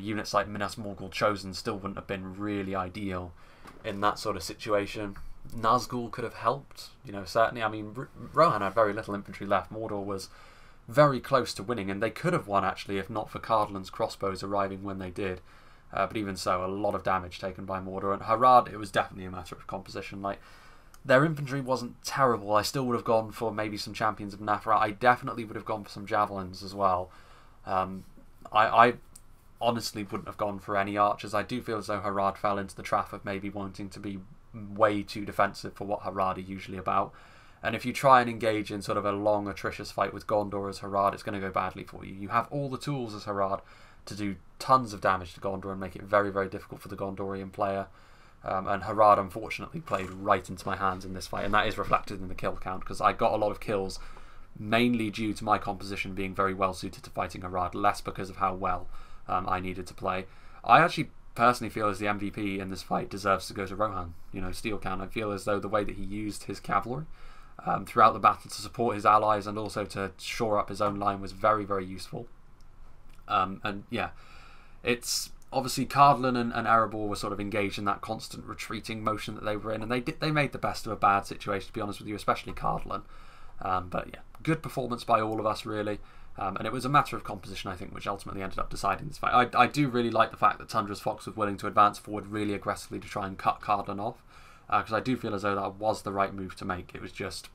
units like Minas Morgul Chosen still wouldn't have been really ideal in that sort of situation. Nazgul could have helped, certainly. I mean, Rohan had very little infantry left. Mordor was very close to winning, and they could have won actually if not for Cardland's crossbows arriving when they did. But even so, a lot of damage taken by Mordor. And Harad, it was definitely a matter of composition. Like, their infantry wasn't terrible. I still would have gone for maybe some Champions of Nafra. I definitely would have gone for some Javelins as well. I honestly wouldn't have gone for any archers. I do feel as though Harad fell into the trap of maybe wanting to be way too defensive for what Harad are usually about. And if you try and engage in sort of a long, atrocious fight with Gondor as Harad, it's going to go badly for you. You have all the tools as Harad to do tons of damage to Gondor and make it very, very difficult for the Gondorian player. And Harad, unfortunately, played right into my hands in this fight. And that is reflected in the kill count, because I got a lot of kills, mainly due to my composition being very well suited to fighting Harad, less because of how well I needed to play. I actually personally feel as the MVP in this fight deserves to go to Rohan. Steel count. I feel as though the way that he used his cavalry throughout the battle to support his allies and also to shore up his own line was very, very useful. And yeah, it's obviously Cardland and Erebor were sort of engaged in that constant retreating motion that they were in, and they made the best of a bad situation, to be honest with you, especially Cardland. But yeah, good performance by all of us really. And it was a matter of composition, I think, which ultimately ended up deciding this fight. I do really like the fact that Tundra's Fox was willing to advance forward really aggressively to try and cut Cardland off, because I do feel as though that was the right move to make. It was just,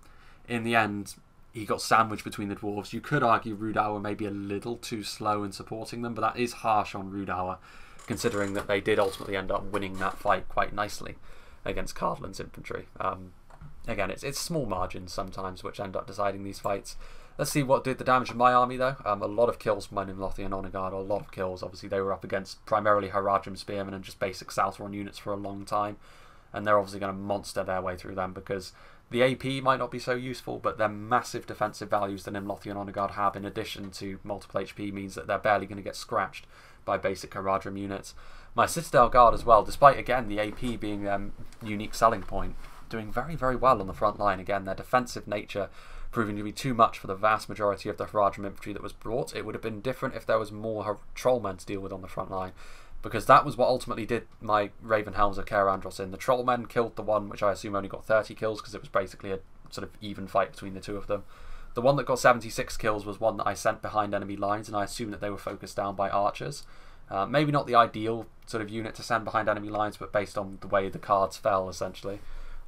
in the end, he got sandwiched between the Dwarves. You could argue Rudauer may be a little too slow in supporting them, but that is harsh on Rudauer, considering that they did ultimately end up winning that fight quite nicely against Cardland's infantry. again, it's small margins sometimes which end up deciding these fights. Let's see what did the damage of my army though. A lot of kills from my Nimlothian Honor Guard, a lot of kills. Obviously they were up against primarily Arjun Spearmen and just basic Southron units for a long time, and they're obviously going to monster their way through them because the AP might not be so useful, but their massive defensive values the Nimlothian Honor Guard have in addition to multiple HP means that they're barely going to get scratched by basic Arjun units. My Citadel Guard as well, despite again the AP being their unique selling point, doing very, very well on the front line. Again, their defensive nature proving to be too much for the vast majority of the Arjun infantry that was brought. It would have been different if there was more Trollmen to deal with on the front line, because that was what ultimately did my Raven Helms of Caer Andros in. The Trollmen killed the one which I assume only got 30 kills because it was basically a sort of even fight between the two of them. The one that got 76 kills was one that I sent behind enemy lines, and I assume that they were focused down by archers. Maybe not the ideal sort of unit to send behind enemy lines, but based on the way the cards fell, essentially,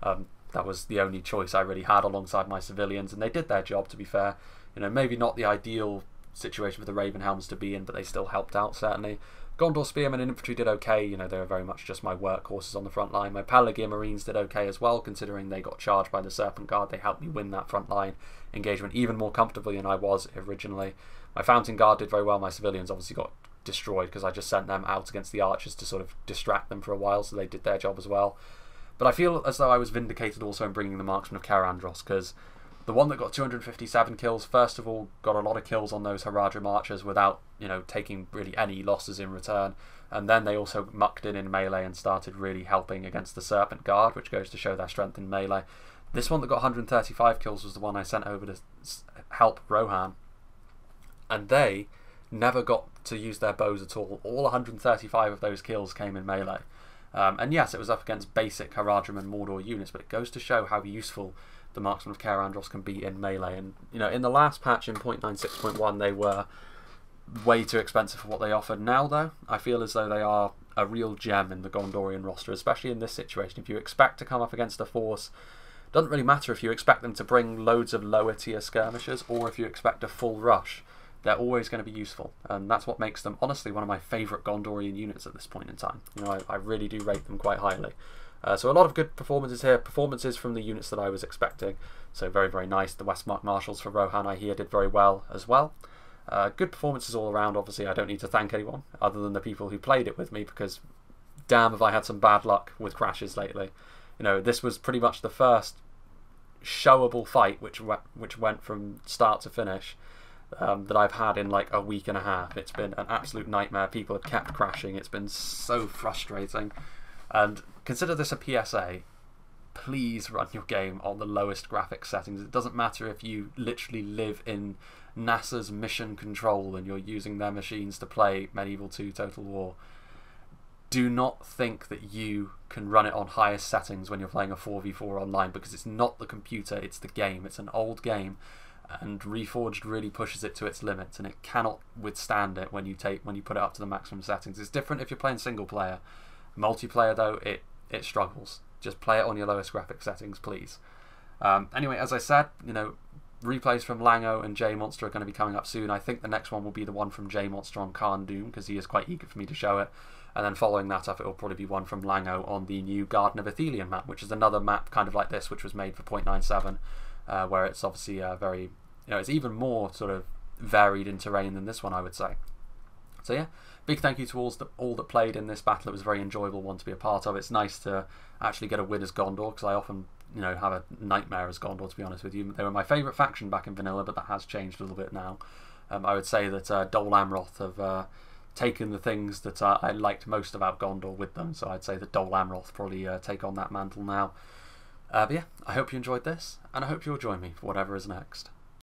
that was the only choice I really had alongside my civilians, and they did their job, to be fair. You know, maybe not the ideal situation for the Raven Helms to be in, but they still helped out, certainly. Gondor Spearmen and infantry did okay. You know, they were very much just my workhorses on the front line. My Pelagier Marines did okay as well, considering they got charged by the Serpent Guard. They helped me win that front line engagement even more comfortably than I was originally. My Fountain Guard did very well. My civilians obviously got destroyed because I just sent them out against the archers to sort of distract them for a while, so they did their job as well. But I feel as though I was vindicated also in bringing the Marksmen of Caer Andros, because the one that got 257 kills, first of all, got a lot of kills on those Haradrim archers without, you know, taking really any losses in return. And then they also mucked in melee and started really helping against the Serpent Guard, which goes to show their strength in melee. This one that got 135 kills was the one I sent over to help Rohan. And they never got to use their bows at all. All 135 of those kills came in melee. And yes, it was up against basic Haradrim and Mordor units, but it goes to show how useful the Marksmen of Caer Andros can be in melee. And, you know, in the last patch in 0.96.1, they were way too expensive for what they offered. Now, though, I feel as though they are a real gem in the Gondorian roster, especially in this situation. If you expect to come up against a force, doesn't really matter if you expect them to bring loads of lower tier skirmishers or if you expect a full rush. They're always going to be useful, and that's what makes them, honestly, one of my favourite Gondorian units at this point in time. You know, I really do rate them quite highly. So a lot of good performances here, performances from the units that I was expecting. So very, very nice. The Westmark Marshals for Rohan, I hear, did very well as well. Good performances all around. Obviously, I don't need to thank anyone other than the people who played it with me, because damn have I had some bad luck with crashes lately. You know, this was pretty much the first showable fight which went from start to finish that I've had in like a week and a half. It's been an absolute nightmare. People have kept crashing. It's been so frustrating. And consider this a PSA. Please run your game on the lowest graphics settings. It doesn't matter if you literally live in NASA's mission control and you're using their machines to play Medieval 2 Total War. Do not think that you can run it on highest settings when you're playing a 4v4 online, because it's not the computer, it's the game. It's an old game, and Reforged really pushes it to its limits, and it cannot withstand it when you put it up to the maximum settings. It's different if you're playing single player. Multiplayer, though, it struggles. Just play it on your lowest graphic settings, please. Anyway, as I said, you know, replays from Lango and J Monster are going to be coming up soon. I think the next one will be the one from J Monster on Khan Doom, because he is quite eager for me to show it. And then following that up, it will probably be one from Lango on the new Garden of Athelion map, which is another map kind of like this, which was made for 0.97, where it's obviously very, you know, it's even more sort of varied in terrain than this one, I would say. So yeah, big thank you to all that played in this battle. It was a very enjoyable one to be a part of. It's nice to actually get a win as Gondor, because I often, you know, have a nightmare as Gondor, to be honest with you. They were my favourite faction back in Vanilla, but that has changed a little bit now. I would say that Dol Amroth have taken the things that I liked most about Gondor with them, so I'd say that Dol Amroth probably take on that mantle now. But yeah, I hope you enjoyed this, and I hope you'll join me for whatever is next.